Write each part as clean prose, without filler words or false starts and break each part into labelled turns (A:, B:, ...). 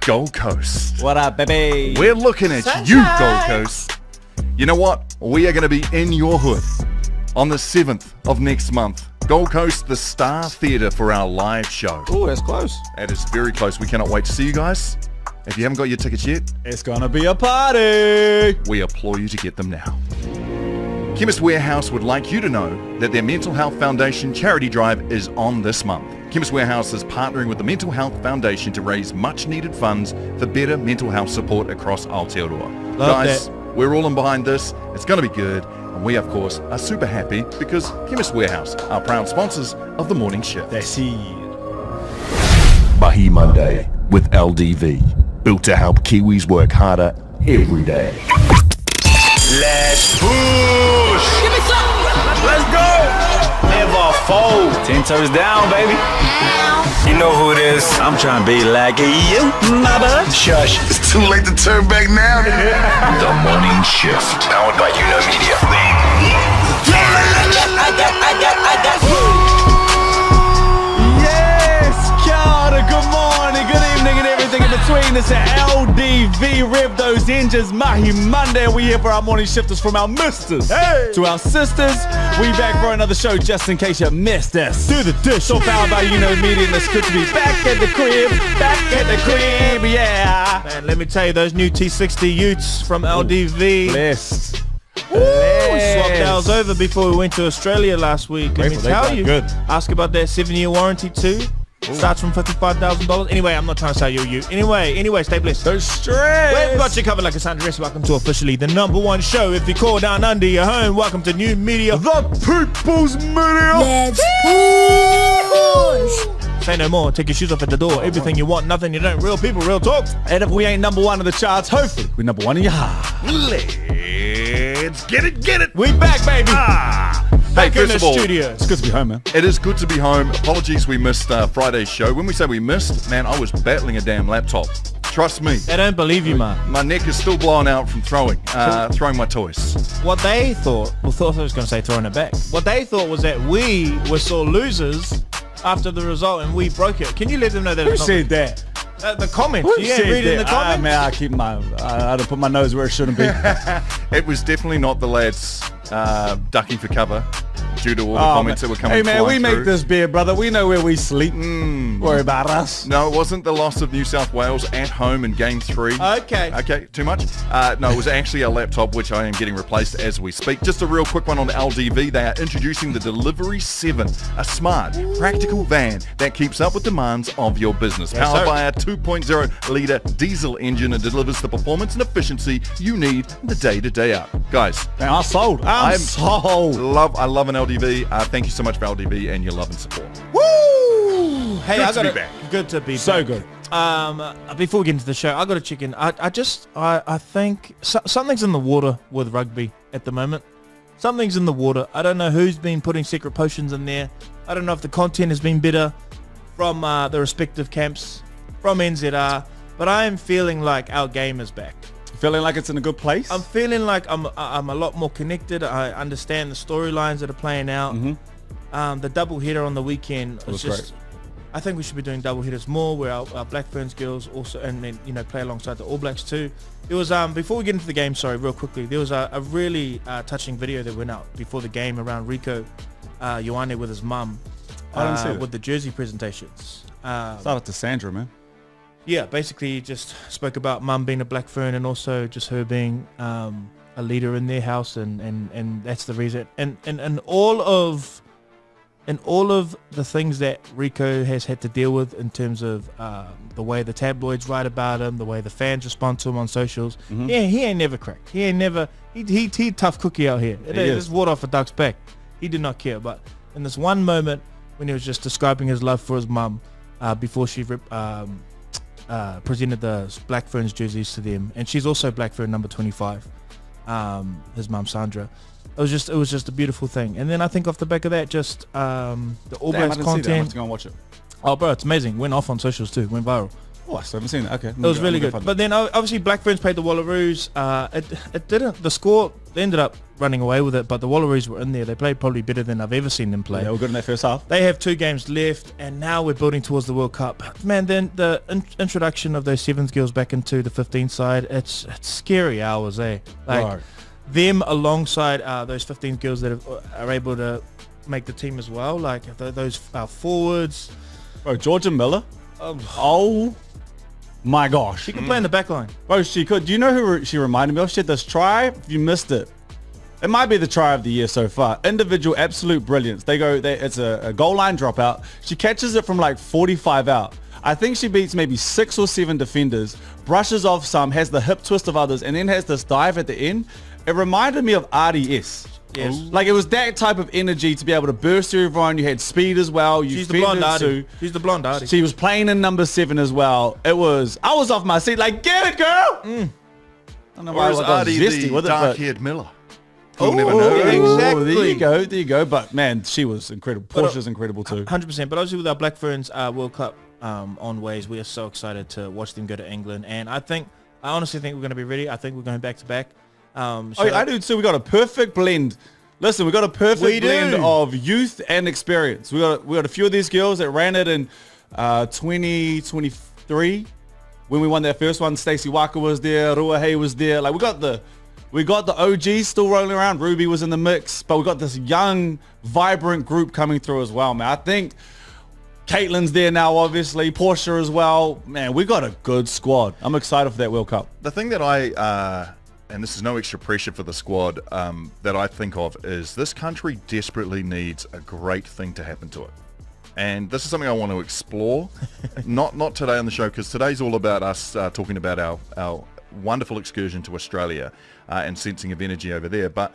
A: Gold Coast.
B: What up, baby?
A: We're looking at
B: Sunshine.
A: you, Gold Coast. You know what? We are going to be in your hood on the 7th of next month. Gold Coast, the Star Theatre for our live show.
B: Oh, that's close.
A: That is very close. We cannot wait to see you guys. If you haven't got your tickets yet,
B: It's gonna be a party.
A: we implore you to get them now. Chemist Warehouse would like you to know that their Mental Health Foundation charity drive is on this month. Chemist Warehouse is partnering with the Mental Health Foundation to raise much needed funds for better mental health support across Aotearoa.
B: Love
A: Guys,
B: that.
A: we're all in behind this. It's going to be good. And we, of course, are super happy because Chemist Warehouse are proud sponsors of the morning shift.
B: That's it.
C: Mahi Monday with LDV. Built to help Kiwis work harder every day.
D: Let's push! Give me some! Let's go! Never fold. 10 toes down, baby. You know who it is. I'm trying to be like you, my bud. Shush.
E: It's too late to turn back now.
C: The morning shift.
D: Powered by Media.
B: Yes, Kia, good morning, good evening, and everything in between. It's an LDV Rev Those Engines Mahi Monday. We here for our morning shifters from our misters to our sisters. We back for another show just in case you missed us. Do the dish. So powered by Media, and it's good to be back at the crib, yeah.
F: Man, let me tell you, those new T60 Utes from LDV.
B: Blessed.
F: We swapped ours over before we went to Australia last week. Let me
B: Grateful,
F: tell
B: they
F: you.
B: got good.
F: Ask about that 7-year warranty too. Starts from $55,000. Anyway, I'm not trying to sell you a Ute. Anyway, stay blessed.
B: Those stress.
F: We've got you covered like a sundress. Welcome to officially the #1 show. If you call down under your home, welcome to New Media.
B: The People's Media.
G: Let's push!
F: Say no more. Take your shoes off at the door. Everything you want, nothing you don't. Real people, real talk.
B: And if we ain't #1 in the charts, hopefully we're #1 in your heart.
A: Let's get it.
F: We back, baby.
A: Hey,
F: Back in
A: first
F: the
A: of all,
F: studio.
B: It's good to be home, man.
A: it is good to be home. Apologies we missed Friday's show. When we say we missed, man, I was battling a damn laptop. Trust me.
F: I don't believe you, man.
A: My neck is still blown out from throwing my toys.
F: What they thought, I was going to say throwing it back. What they thought was that we were sore losers after the result and we broke it. Can you let them know that?
B: Who
F: it's not-
B: said that?
F: The comments.
B: Who
F: You ain't
B: said
F: reading the
B: that?
F: comments?
B: Man, I don't put my nose where it shouldn't be.
A: It was definitely not the lads ducking for cover due to all the comments that were coming
B: Hey, man, we
A: flying
B: make
A: through.
B: this beer, brother. We know where we sleep. Worry about us.
A: No, it wasn't the loss of New South Wales at home in Game 3.
F: Okay.
A: Okay, too much? No, it was actually a laptop, which I am getting replaced as we speak. Just a real quick one on the LDV. They are introducing the Delivery 7, a smart, practical van that keeps up with demands of your business.
F: Yes,
A: Powered
F: sir.
A: by a 2.0-litre diesel engine and delivers the performance and efficiency you need the day to day out. Guys,
B: Man, I'm sold. I'm sold.
A: I love an LDV. Thank you so much for LDV and your love and support.
F: Woo! Hey,
A: Good
F: I
A: to
F: got
A: be
F: it.
A: back.
F: Good to be
B: So
F: back.
B: good.
F: Before we get into the show, I got a chicken. I think something's in the water with rugby at the moment. Something's in the water. I don't know who's been putting secret potions in there. I don't know if the content has been better from the respective camps, from NZR, but I am feeling like our game is back.
B: Feeling like it's in a good place?
F: I'm feeling like I'm a lot more connected. I understand the storylines that are playing out. The double header on the weekend was
B: was
F: just. I think we should be doing double hitters more, where our Black Ferns girls also, and then play alongside the All Blacks too. It was before we get into the game. Sorry, real quickly. There was a really touching video that went out before the game around Rico Ioane with his mum.
B: I didn't see that.
F: with the jersey presentations.
B: Shout out to Sandra, man.
F: Yeah, basically just spoke about mum being a Black Fern and also just her being a leader in their house, and that's the reason. And all of the things that Rico has had to deal with in terms of the way the tabloids write about him, the way the fans respond to him on socials. Yeah, he ain't never cracked. He ain't never. He tough cookie out here. It is water off a duck's back. He did not care. But in this one moment when he was just describing his love for his mum before she presented the Black Ferns jerseys to them, and she's also Black Fern number 25. His mum Sandra. It was just a beautiful thing. And then I think off the back of that, just the All Blacks
B: I didn't see that. I have
F: content.
B: to go and watch it.
F: Oh, bro, it's amazing. Went off on socials too. Went viral.
B: Oh, I still haven't seen it. Okay.
F: It was really good. But then obviously Black Ferns played the Wallaroos. It didn't. The score, they ended up running away with it, but the Wallaroos were in there. They played probably better than I've ever seen them play.
B: They were good in that first half.
F: They have 2 games left, and now we're building towards the World Cup. Man, then the introduction of those Sevens girls back into the 15 side, it's scary hours, eh? Like
B: Right.
F: them alongside those 15 girls that are able to make the team as well. Like those forwards.
B: Bro, Georgia Miller. Oh my gosh.
F: She can play in the back line.
B: Bro, she could. Do you know who she reminded me of? She had this try. If you missed it, it might be the try of the year so far. Individual absolute brilliance. It's a goal line dropout. She catches it from like 45 out. I think she beats maybe 6 or 7 defenders, brushes off some, has the hip twist of others, and then has this dive at the end. It reminded me of RDS.
F: Yes.
B: Like it was that type of energy to be able to burst through everyone. You had speed as well.
F: She's the blonde Artie. She's the blonde Artie.
B: She was playing in number 7 as well. I was off my seat like, get it, girl. I don't know
A: Or is
B: I got
A: Artie
B: zesty
A: the
B: with it, but-
A: dark-haired Miller?
F: Oh,
A: You'll never know.
F: exactly.
B: There you go. But man, she was incredible. Portia's incredible too.
F: 100%. But obviously with our Black Ferns World Cup on ways, we are so excited to watch them go to England. And I honestly think we're going to be ready. I think we're going back to back.
B: I do too. We got a perfect blend. Listen, we got a perfect blend of youth and experience. We got a few of these girls that ran it in 2023 when we won that first one. Stacey Waka was there, Ruahei was there. Like we got the OGs still rolling around. Ruby was in the mix, but we got this young, vibrant group coming through as well, man. I think Caitlin's there now, obviously. Portia as well. Man, we got a good squad. I'm excited for that World Cup.
A: The thing that and this is no extra pressure for the squad, that I think of is this country desperately needs a great thing to happen to it. And this is something I want to explore, not today on the show, because today's all about us talking about our wonderful excursion to Australia and sensing of energy over there. But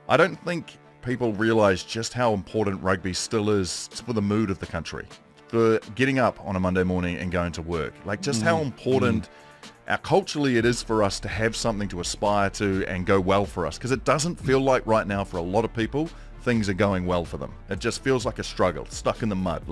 A: I don't think people realise just how important rugby still is for the mood of the country, for getting up on a Monday morning and going to work. Like just how important culturally it is for us to have something to aspire to and go well for us, because it doesn't feel like right now for a lot of people things are going well for them. It just feels like a struggle, stuck in the mud.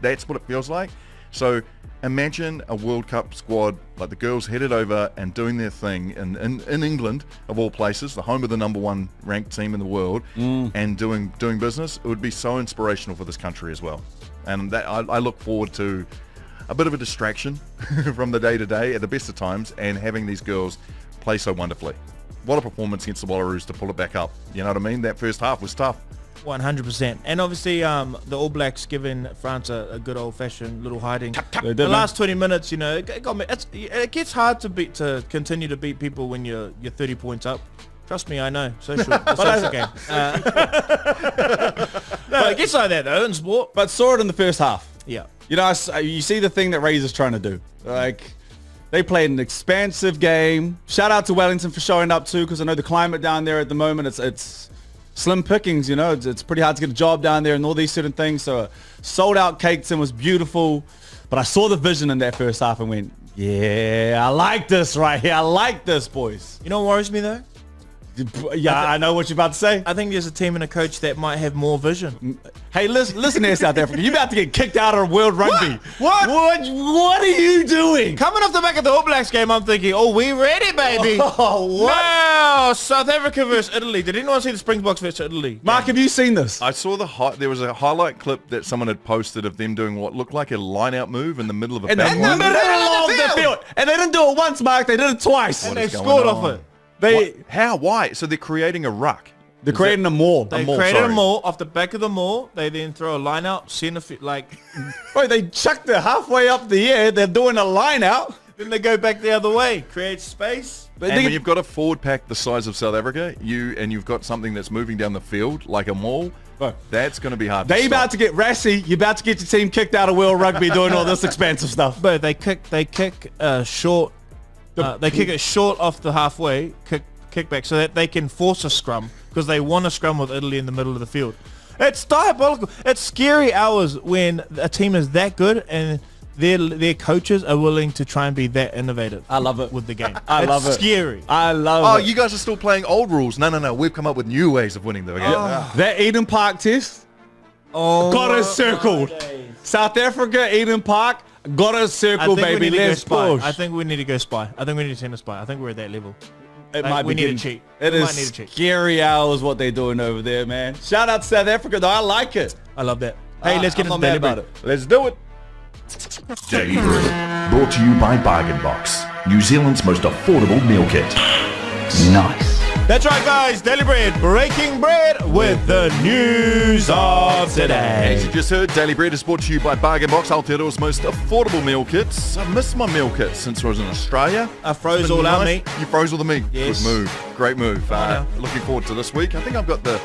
A: That's what it feels like. So imagine a World Cup squad, like the girls headed over and doing their thing in England, of all places, the home of the number 1 ranked team in the world, and doing business. It would be so inspirational for this country as well. And that I look forward to a bit of a distraction from the day-to-day at the best of times, and having these girls play so wonderfully. What a performance against the Wallaroos to pull it back up. You know what I mean? That first half was tough.
F: 100%. And obviously the All Blacks giving France a good old-fashioned little hiding.
B: They did,
F: The
B: man.
F: last 20 minutes, it got me. It gets hard to continue to beat people when you're 30 points up. Trust me, I know. Social game. No, it gets like that though in sport.
B: But saw it in the first half.
F: Yeah.
B: You know, you see the thing that Razor's trying to do. Like, they played an expansive game. Shout out to Wellington for showing up too, because I know the climate down there at the moment, it's slim pickings, you know. It's pretty hard to get a job down there and all these certain things. So sold out Caketon was beautiful. But I saw the vision in that first half and went, yeah, I like this right here. I like this, boys.
F: You know what worries me though?
B: Yeah, I know what you're about to say.
F: I think there's a team and a coach that might have more vision.
B: Hey, listen here, South Africa. You're about to get kicked out of World Rugby.
F: What?
B: What are you doing?
F: Coming off the back of the All Blacks game, I'm thinking, oh, we ready, baby.
B: Oh, what?
F: Wow, South Africa versus Italy. Did anyone see the Springboks versus Italy?
B: Mark, have you seen this?
A: I saw there was a highlight clip that someone had posted of them doing what looked like a line-out move in the middle of a
B: In the
A: back
B: middle
A: line.
B: of the field. And they didn't do it once, Mark. They did it twice.
F: And
A: What
F: they
A: is going
F: scored
A: on?
F: off it.
B: They're
A: How? Why? So they're creating a ruck.
B: creating a maul.
F: They
A: maul,
F: created
A: sorry.
F: a maul off the back of the maul. They then throw a line out, center field, like,
B: Bro, they chucked it halfway up the air. They're doing a line out.
F: then they go back the other way, create space.
B: But
A: And when you've got a forward pack the size of South Africa, you've got something that's moving down the field like a maul,
B: Bro.
A: that's going to be hard
B: They
A: to
B: about
A: stop.
B: to get rassy. You're about to get your team kicked out of World Rugby doing all this expansive stuff.
F: But they kick short. They kick it short off the halfway, kick back, so that they can force a scrum, because they want a scrum with Italy in the middle of the field. It's diabolical. It's scary hours when a team is that good and their coaches are willing to try and be that innovative.
B: I love it.
F: With the game.
B: I love it.
F: It's scary.
B: I love
A: Oh,
B: it.
A: you guys are still playing old rules. No. We've come up with new ways of winning the game.
B: That Eden Park test
F: Oh,
B: got us circled. South Africa, Eden Park. Gotta circle, baby. Let's push.
F: I think we need to go spy. I think we need to send a spy. I think we're at that level.
B: It
F: Like,
B: might
F: we
B: be
F: need to
B: getting-
F: cheat.
B: It
F: We
B: is
F: might need to cheat.
B: scary hours what they're doing over there, man. Shout out to South Africa, though. I like it.
F: I love that. Hey, let's get
B: I'm
F: into
B: not mad
F: daily
B: about
F: bread.
B: it. Let's do it.
C: Daily Bread, brought to you by Bargain Box, New Zealand's most affordable meal kit.
B: Nice.
F: That's right, guys. Daily bread, breaking bread with the news of
A: As
F: today.
A: you just heard, Daily Bread is brought to you by Bargain Box, Aotearoa's most affordable meal kits. I missed my meal kit since I was in Australia.
F: I froze
A: It's been
F: all our meat.
A: You froze all the meat.
F: Yes.
A: Good move. Great move.
F: yeah.
A: Looking forward to this week. I think I've got the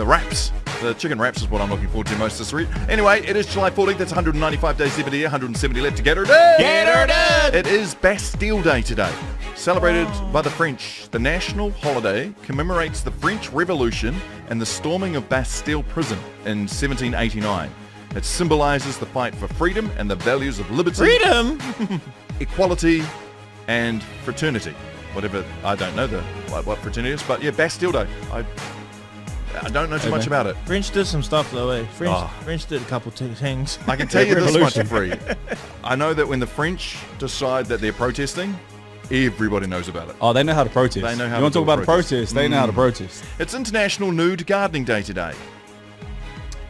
A: wraps. The chicken wraps is what I'm looking forward to most this week. Anyway, it is July 14th. That's 195 days left of the year, 170 left to get her done.
F: Get her done.
A: It is Bastille Day today. Celebrated by the French, the national holiday commemorates the French Revolution and the storming of Bastille Prison in 1789. It symbolizes the fight for freedom and the values of liberty,
F: Freedom.
A: equality, and fraternity. Whatever, I don't know what fraternity is, but yeah, Bastille Day. I don't know too much about it.
F: French did some stuff though, eh? French,
A: Oh.
F: French did a couple things.
A: I can tell you this much
B: Revolution.
A: free. I know that when the French decide that they're protesting, everybody knows about it.
B: Oh, they know how to protest.
A: They know how
B: you want
A: to
B: to talk
A: do a
B: about a protest? They know how to protest.
A: It's International Nude Gardening Day today.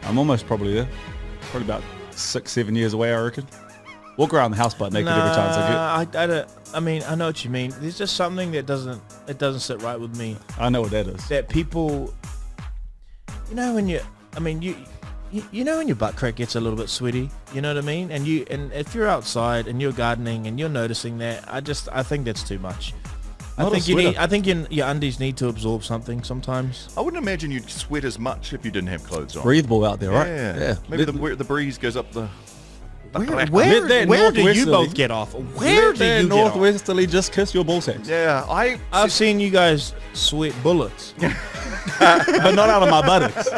B: I'm almost probably there. Probably about 6-7 years away, I reckon. Walk around the house butt naked every chance I get.
F: I don't. I mean, I know what you mean. There's just something that doesn't sit right with me.
B: I know what that is.
F: That people, you know, when you know when your butt crack gets a little bit sweaty, you know what I mean? And if you're outside and you're gardening and you're noticing that, I think that's too much.
B: Not a
F: I think your undies need to absorb something sometimes.
A: I wouldn't imagine you'd sweat as much if you didn't have clothes on.
B: Breathable out there, right?
A: Yeah. Maybe the breeze goes up the...
F: Where
B: that
F: do you
B: northwesterly-
F: both get off? Where
B: Let
F: do
B: that
F: you get off?
B: northwesterly just kiss your ball sacks.
A: Yeah,
F: I've seen you guys sweat bullets.
B: But not out of my buttocks.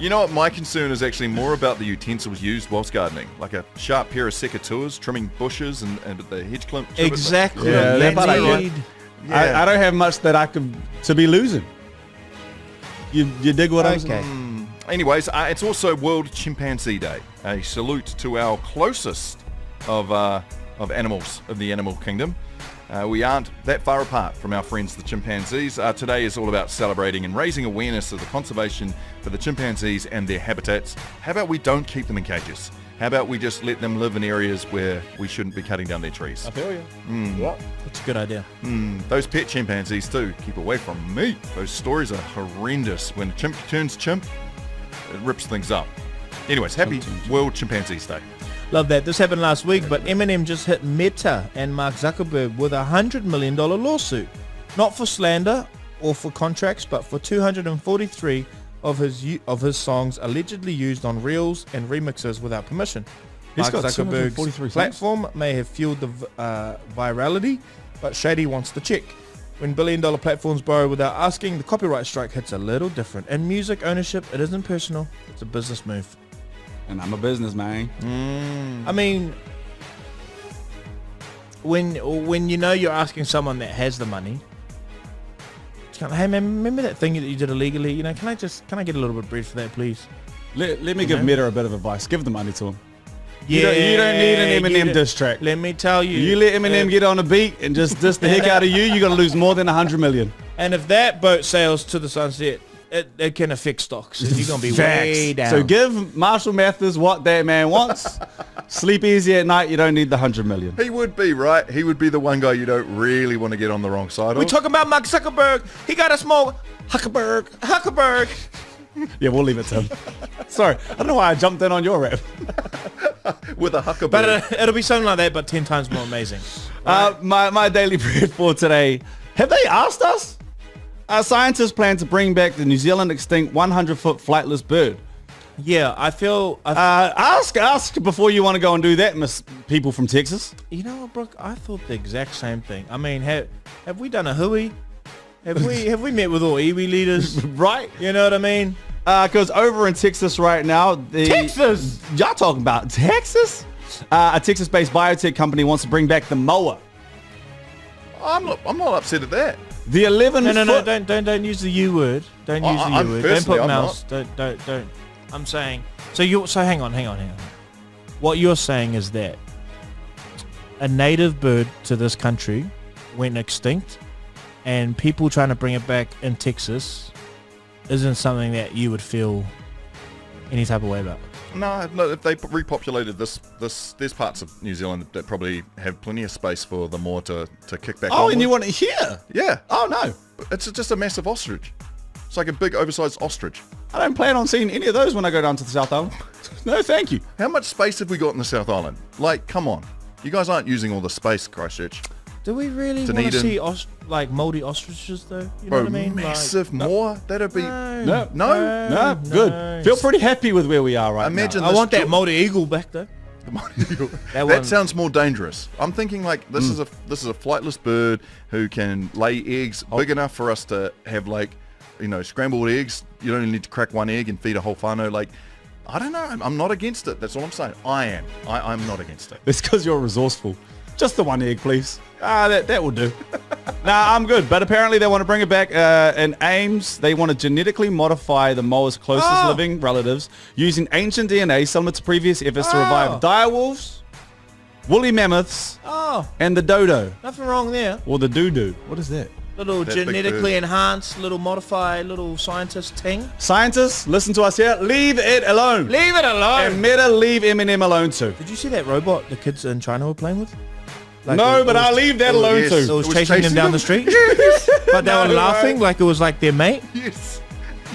A: You know what? My concern is actually more about the utensils used whilst gardening, like a sharp pair of secateurs, trimming bushes and the hedge clip.
F: Exactly.
B: Yeah,
F: You
B: that's right.
F: need-
A: Yeah.
B: I don't have much that I could to be losing. You dig what I'm saying?
F: Okay.
A: Anyways, it's also World Chimpanzee Day. A salute to our closest of animals of the animal kingdom. We aren't that far apart from our friends the chimpanzees. Today is all about celebrating and raising awareness of the conservation for the chimpanzees and their habitats. How about we don't keep them in cages? How about we just let them live in areas where we shouldn't be cutting down their trees?
B: I feel you.
F: It's a good idea.
A: Those pet chimpanzees too, keep away from me. Those stories are horrendous. When a chimp turns chimp, it rips things up. Anyways, happy World Chimpanzees Day.
F: Love that. This happened last week, but Eminem just hit Meta and Mark Zuckerberg with a $100 million lawsuit. Not for slander or for contracts, but for 243 of his songs allegedly used on reels and remixes without permission.
B: He's
F: Mark
B: got 243
F: Zuckerberg's
B: songs.
F: platform may have fueled the virality, but Shady wants the check. When billion-dollar platforms borrow without asking, the copyright strike hits a little different. In music ownership, it isn't personal, it's a business move.
B: And I'm a businessman.
F: I mean, when you know you're asking someone that has the money, it's kind of, hey man, remember that thing that you did illegally? You know, can I get a little bit of bread for that, please?
B: Let me give
F: know?
B: Meta a bit of advice. Give the money to him.
F: Yeah,
B: You don't need an
F: you
B: Eminem
F: don't-
B: diss track.
F: Let me tell you.
B: You let Eminem get on a beat and just diss the heck out of you, you're going to lose more than 100 million.
F: And if that boat sails to the sunset, it can affect stocks. And you're going to be way down.
B: So give Marshall Mathers what that man wants. Sleep easy at night. You don't need the 100 million.
A: He would be, right? He would be the one guy you don't really want to get on the wrong side
F: we
A: of.
F: talking about Mark Zuckerberg. He got a small Huckerberg.
B: Yeah, we'll leave it to him. Sorry. I don't know why I jumped in on your rap.
A: With a huckleberry.
F: But it'll be something like that, but 10 times more amazing.
B: My daily bread for today. Have they asked us? Scientists plan to bring back the New Zealand extinct 100-foot flightless bird.
F: Yeah, I feel...
B: Ask before you want to go and do that, miss people from Texas.
F: You know what, Brooke? I thought the exact same thing. I mean, have we done a hui? Have we met with all iwi leaders?
B: Right?
F: You know what I mean?
B: Because over in Texas right now,
F: Texas!
B: Y'all talking about Texas? A Texas-based biotech company wants to bring back the mower.
A: I'm not upset at that.
B: The 11
F: No,
B: foot...
F: don't use the U word. Don't use the
A: I'm
F: U word. Don't
A: personally,
F: put
A: I'm
F: mouse. Don't. I'm saying. So hang on. What you're saying is that a native bird to this country went extinct, and people trying to bring it back in Texas isn't something that you would feel any type of way about.
A: No, if they repopulated there's parts of New Zealand that probably have plenty of space for the Moa to kick back on.
B: Oh, and
A: with.
B: you want it here?
A: Yeah.
B: Oh, no.
A: It's just a massive ostrich. It's like a big oversized ostrich.
B: I don't plan on seeing any of those when I go down to the South Island. No, thank you.
A: How much space have we got in the South Island? Like, come on. You guys aren't using all the space, Christchurch.
F: Do we really want to see moldy ostriches though? You know what I mean?
A: Massive Moa? That'd be...
B: No, good. Feel pretty happy with where we are right
A: Imagine
B: now.
F: I want that moldy eagle back though.
A: That sounds more dangerous. I'm thinking like this is a flightless bird who can lay eggs big enough for us to have like, you know, scrambled eggs. You don't need to crack one egg and feed a whole whānau. Like, I don't know. I'm not against it. That's all I'm saying. I'm not against it.
B: It's because you're resourceful. Just the one egg, please. That will do. Nah, I'm good. But apparently they want to bring it back in Ames. They want to genetically modify the moa's closest living relatives using ancient DNA similar to previous efforts to revive direwolves, woolly mammoths, and the dodo.
F: Nothing wrong there.
B: Or the doo-doo. What is that?
F: Little genetically enhanced, little modified, little scientist thing.
B: Scientists, listen to us here. Leave it alone.
F: Leave it alone.
B: And Meta, leave Eminem alone too.
F: Did you see that robot the kids in China were playing with? Like
B: no, but I'll leave that alone too.
F: It was chasing them down the street. But they were laughing like it was like their mate.
A: Yes.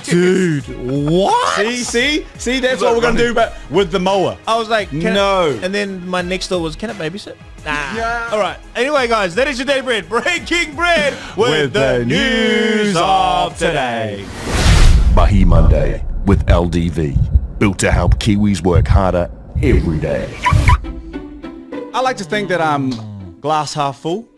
F: Dude, what?
B: See, that's what we're going to do but with the mower.
F: I was like,
B: no.
F: And then my next thought was, can it babysit? Nah. Yeah. All right. Anyway, guys, that is your Daily Bread. Breaking bread with the news of today.
C: Mahi Monday with LDV. Built to help Kiwis work harder every day.
B: I like to think that I'm glass half full.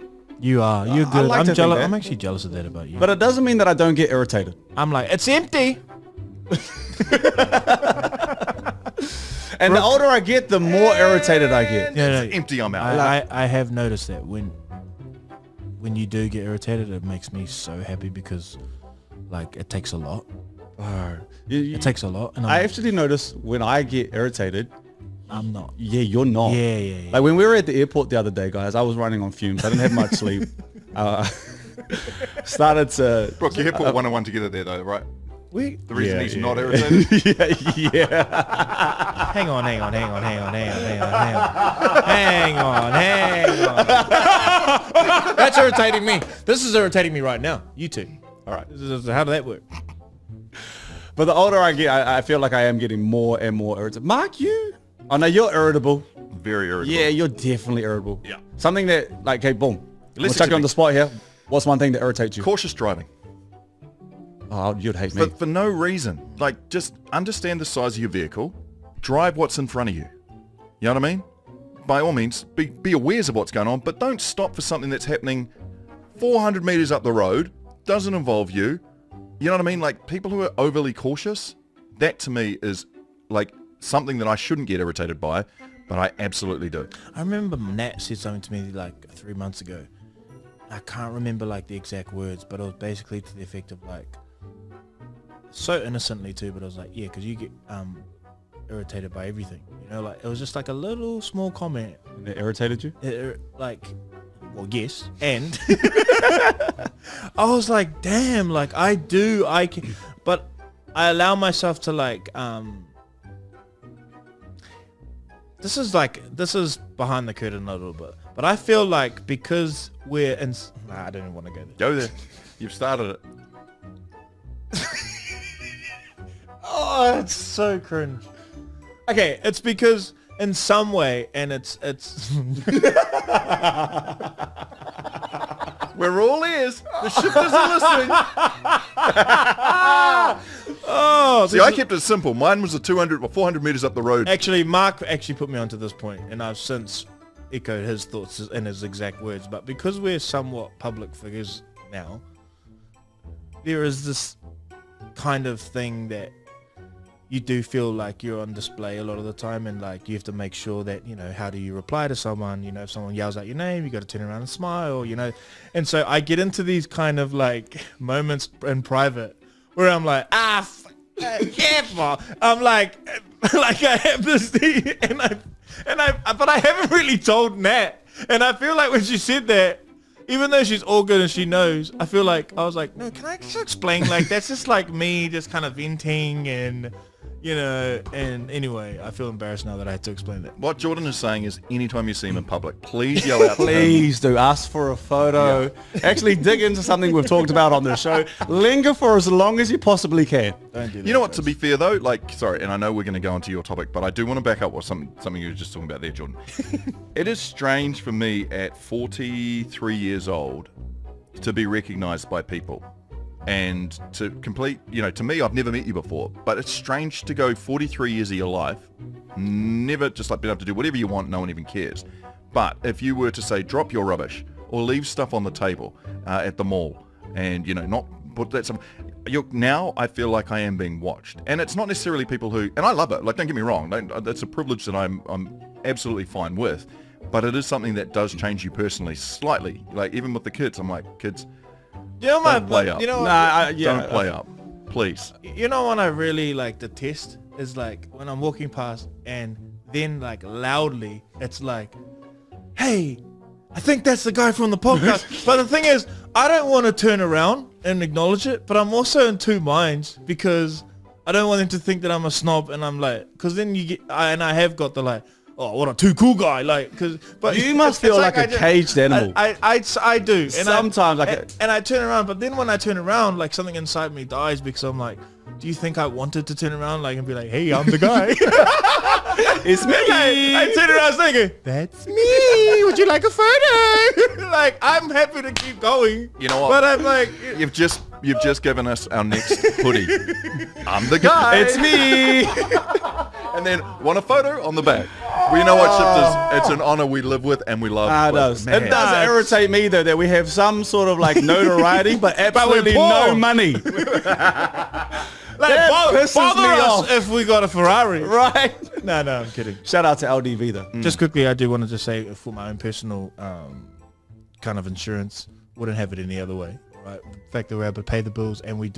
F: You are. You're good.
B: like
F: I'm
B: to
F: jealous.
B: think that.
F: I'm actually jealous of that about you.
B: But it doesn't mean that I don't get irritated.
F: I'm like, it's empty.
B: And the older I get, the more irritated I get.
F: Yeah,
A: It's empty, I'm out.
F: I have noticed that when you do get irritated, it makes me so happy because like it takes a lot. It takes a lot. And
B: I actually notice when I get irritated,
F: I'm not.
B: Yeah, you're not.
F: Yeah.
B: Like when we were at the airport the other day, guys, I was running on fumes. I didn't have much sleep. Started to...
A: Brooke, you have put one and one together there though, right? The reason he's not irritated?
B: yeah.
F: Hang on. That's irritating me. This is irritating me right now. You two.
B: All right.
F: How did that work?
B: But the older I get, I feel like I am getting more and more irritated. Mark, you? Oh, no, you're irritable.
A: Very irritable.
B: Yeah, you're definitely irritable.
A: Yeah.
B: Something that, like, hey, boom. Let's
A: Listen
B: chuck
A: to
B: you on
A: me.
B: the spot here. What's one thing that irritates you?
A: Cautious driving.
B: Oh, you'd hate me.
A: For no reason. Like, just understand the size of your vehicle. Drive what's in front of you. You know what I mean? By all means, be aware of what's going on, but don't stop for something that's happening 400 meters up the road. Doesn't involve you. You know what I mean? Like, people who are overly cautious, that to me is like something that I shouldn't get irritated by, but I absolutely do.
F: I remember Nat said something to me like 3 months ago. I can't remember like the exact words, but it was basically to the effect of like, so innocently too, but I was like, yeah, because you get irritated by everything. You know, like it was just like a little small comment.
B: It irritated you?
F: Like, well, yes. And I was like, damn, like I can, but I allow myself to like, this is behind the curtain a little bit, but I feel like because we're in, I don't even want to go there.
A: Go there. You've started it.
F: Oh, it's so cringe. Okay, it's because in some way, and it's
A: We're all ears. The shifters are listening. See, I kept it simple. Mine was a 200 or 400 meters up the road.
F: actually, Mark actually put me onto this point, and I've since echoed his thoughts in his exact words. But because we're somewhat public figures now, there is this kind of thing that you do feel like you're on display a lot of the time, and like you have to make sure that, you know, how do you reply to someone, you know, if someone yells out your name, you got to turn around and smile, you know. And so I get into these kind of like moments in private where I'm like, careful. I'm like I have this thing, but I haven't really told Nat. And I feel like when she said that, even though she's all good and she knows, I feel like I was like, no, can I just explain? Like, that's just like me just kind of venting and, you know, and anyway, I feel embarrassed now that I had to explain that.
A: What Jordan is saying is anytime you see him in public, please yell out to him.
B: Please do. Ask for a photo.
A: Yeah.
B: Actually dig into something we've talked about on the show. Linger for as long as you possibly can.
F: Don't do that,
A: You know what,
F: guys.
A: to be fair though, like, sorry, and I know we're going to go onto your topic, but I do want to back up what something you were just talking about there, Jordan. It is strange for me at 43 years old to be recognized by people. And to complete, you know, to me, I've never met you before, but it's strange to go 43 years of your life, never just like being able to do whatever you want, no one even cares. But if you were to say, drop your rubbish or leave stuff on the table at the mall and, you know, not put that some, now I feel like I am being watched. And it's not necessarily people who, and I love it, like, don't get me wrong, that's a privilege that I'm absolutely fine with, but it is something that does change you personally slightly. Like, even with the kids, I'm like, kids,
F: You know my,
A: don't play up.
F: you know,
A: Don't play up, please.
F: You know what I really like detest is like when I'm walking past and then like loudly it's like, hey, I think that's the guy from the podcast. But the thing is, I don't want to turn around and acknowledge it, but I'm also in two minds because I don't want them to think that I'm a snob and I'm like, because then you get, I have got the like, oh, what a too cool guy, like, but
B: You must
F: it's
B: feel like a caged animal.
F: I do. And
B: Sometimes,
F: and I turn around, but then when I turn around, like something inside me dies because I'm like, do you think I wanted to turn around like and be like, hey, I'm the guy?
B: It's me.
F: I turn around thinking, that's me. Would you like a photo? Like, I'm happy to keep going.
A: You know what?
F: But I'm like,
A: You've just given us our next hoodie. I'm the guy.
B: It's me.
A: And then want a photo on the back. We know what shift is. It's an honor we live with and we love.
B: It does.
A: Man.
B: It does irritate me though that we have some sort of like notoriety, but absolutely
F: poor.
B: no money.
F: like
B: That pisses
F: bother
B: me
F: us
B: off.
F: if we got a Ferrari.
B: Right?
F: No, I'm kidding.
B: Shout out to LDV though.
F: Just quickly, I do want to just say for my own personal kind of insurance, wouldn't have it any other way. Right? The fact that we're able to pay the bills and we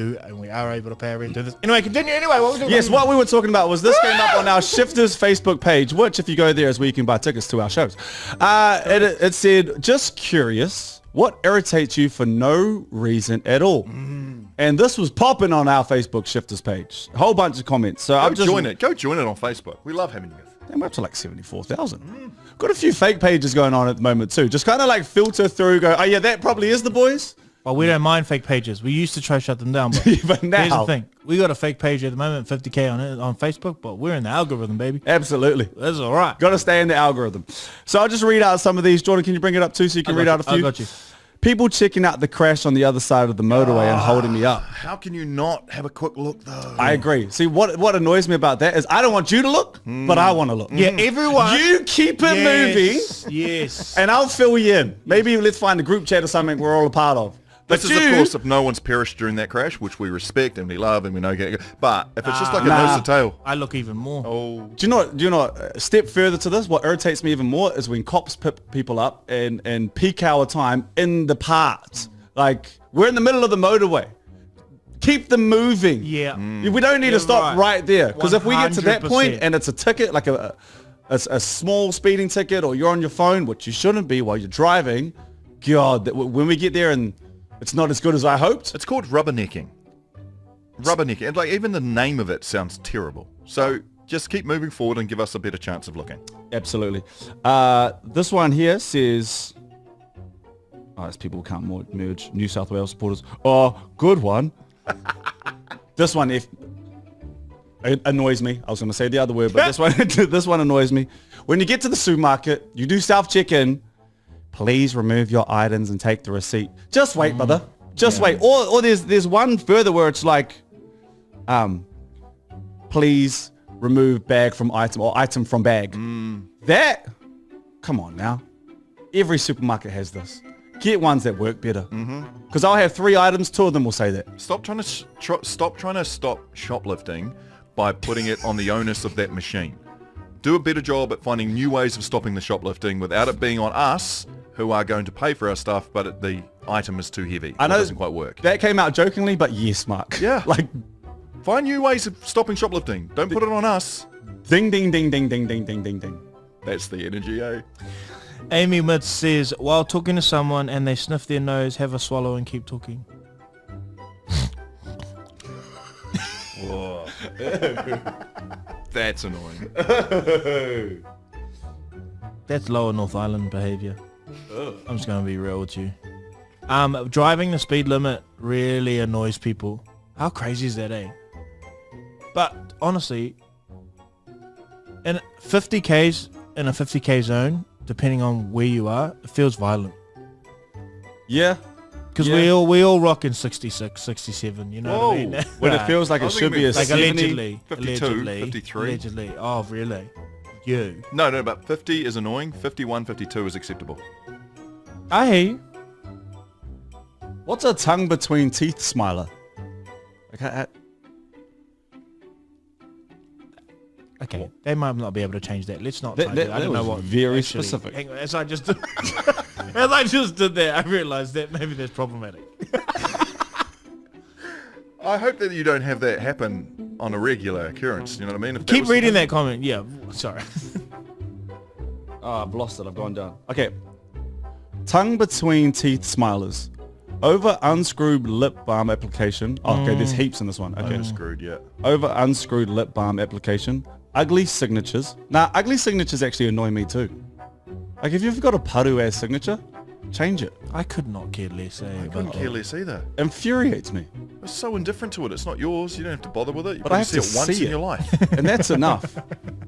F: are able to pay our rent. Do this. Anyway, continue. Anyway, what was doing?
B: Yes, what we were talking about was this came up on our Shifters Facebook page, which if you go there is where you can buy tickets to our shows. It said, just curious, what irritates you for no reason at all? And this was popping on our Facebook Shifters page. A whole bunch of comments. So I'm
A: Go join it. Go join it on Facebook. We love having you.
B: And we're up to like 74,000. Got a few fake pages going on at the moment too. Just kind of like filter through, go, oh yeah, that probably is the boys.
F: Well, we don't mind fake pages. We used to try to shut them down, but,
B: But now-
F: here's the thing. We got a fake page at the moment, 50K on it on Facebook, but we're in the algorithm, baby.
B: Absolutely.
F: That's all right.
B: Got to stay in the algorithm. So I'll just read out some of these. Jordan, can you bring it up too so you can read out a few?
F: I got you.
B: People checking out the crash on the other side of the motorway and holding me up.
A: How can you not have a quick look though?
B: I agree. See, what annoys me about that is I don't want you to look, but I want to look.
F: Yeah, everyone.
B: You keep it moving,
F: Yes.
B: and I'll fill you in. Maybe let's find a group chat or something we're all a part of. But
A: This is, of course, if no one's perished during that crash, which we respect and we love and we know. But if it's just like a nose to tail.
F: I look even more.
A: Oh,
B: Do you know, a step further to this, what irritates me even more is when cops pick people up and peak hour time in the parts. Like, we're in the middle of the motorway. Keep them moving.
F: Yeah.
B: We don't need to stop right there. Because if we get to that point
F: 100%.
B: and it's a ticket, like a small speeding ticket, or you're on your phone, which you shouldn't be while you're driving, God, when we get there and it's not as good as I hoped.
A: it's called rubbernecking. Rubbernecking. And like even the name of it sounds terrible. So just keep moving forward and give us a better chance of looking.
B: Absolutely. This one here says, oh, it's people who can't merge. New South Wales supporters. Oh, good one. This one, it annoys me. I was going to say the other word, but this one annoys me. When you get to the supermarket, you do self-check-in. Please remove your items and take the receipt. Just wait, brother. Just wait. Or there's one further where it's like, please remove bag from item or item from bag. That, come on now. Every supermarket has this. Get ones that work better. Because I'll have 3 items, 2 of them will say that.
A: Stop trying to stop shoplifting by putting it on the onus of that machine. Do a better job at finding new ways of stopping the shoplifting without it being on us who are going to pay for our stuff, but the item is too heavy.
B: I know
A: it doesn't quite work.
B: That came out jokingly, but yes, Mark.
A: Yeah.
B: Like,
A: Find new ways of stopping shoplifting. Don't put it on us.
B: ding, ding, ding, ding, ding, ding, ding, ding, ding.
A: That's the energy, eh?
F: Amy Mitz says, while talking to someone and they sniff their nose, have a swallow and keep talking.
A: Whoa. That's annoying.
F: That's lower North Island behaviour. I'm just going to be real with you. Driving the speed limit really annoys people. How crazy is that, eh? But honestly, in 50Ks in a 50K zone, depending on where you are, it feels violent.
B: Yeah.
F: Because we all rock in 66, 67, you know what I mean?
B: When it feels like it should be a
F: like
B: 70.
A: 52, 53.
F: Allegedly. Oh, really? You.
A: No, but 50 is annoying. 51, 52 is acceptable.
F: I hear you.
B: What's a tongue between teeth smiler?
F: Okay, they might not be able to change that. Let's not.
B: That-
F: try
B: that-
F: that. I don't
B: that
F: know
B: was
F: what.
B: very specific.
F: Hang on, as I just did, as I just did that, I realised that maybe that's problematic.
A: I hope that you don't have that happen on a regular occurrence. You know what I mean? If
F: Keep reading that comment. Yeah, sorry.
B: Oh, I've lost it. I've gone down. Okay. Tongue between teeth smilers. Over unscrewed lip balm application. Oh, okay, there's heaps in this one. Okay.
A: Screwed, yeah.
B: Over unscrewed lip balm application. Ugly signatures. Nah, ugly signatures actually annoy me too. Like, if you've got a paru-ass signature, change it.
F: I could not care less.
A: I couldn't care less either.
B: Infuriates me.
A: I'm so indifferent to it. It's not yours. You don't have to bother with it. You
B: But I
A: probably
B: have
A: see
B: to
A: it once
B: see
A: in
B: it.
A: your life.
B: And that's enough.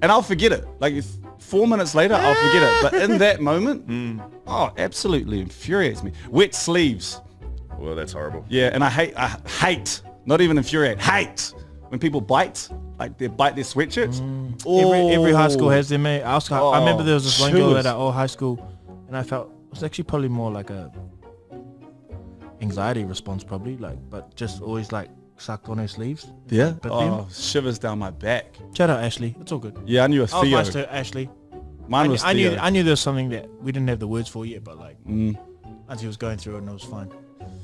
B: And I'll forget it. Like, if 4 minutes later, I'll forget it. But in that moment, oh, absolutely infuriates me. Wet sleeves.
A: Well, that's horrible.
B: Yeah, and I hate, not even infuriate, hate when people bite, like they bite their sweatshirts.
F: Every high school has them, mate. I remember there was this one girl
B: chillers.
F: at our high school, and I felt it was actually probably more like a anxiety response, probably, like, but just always like sucked on her sleeves.
B: Yeah.
F: But
B: Oh, shivers down my back.
F: shout out Ashley, it's all good.
B: Yeah, I knew a
F: I was
B: Theo.
F: nice to Ashley.
B: Mine was
F: I
B: Theo.
F: knew there was something that we didn't have the words for yet, but like, Auntie was going through it and it was fine.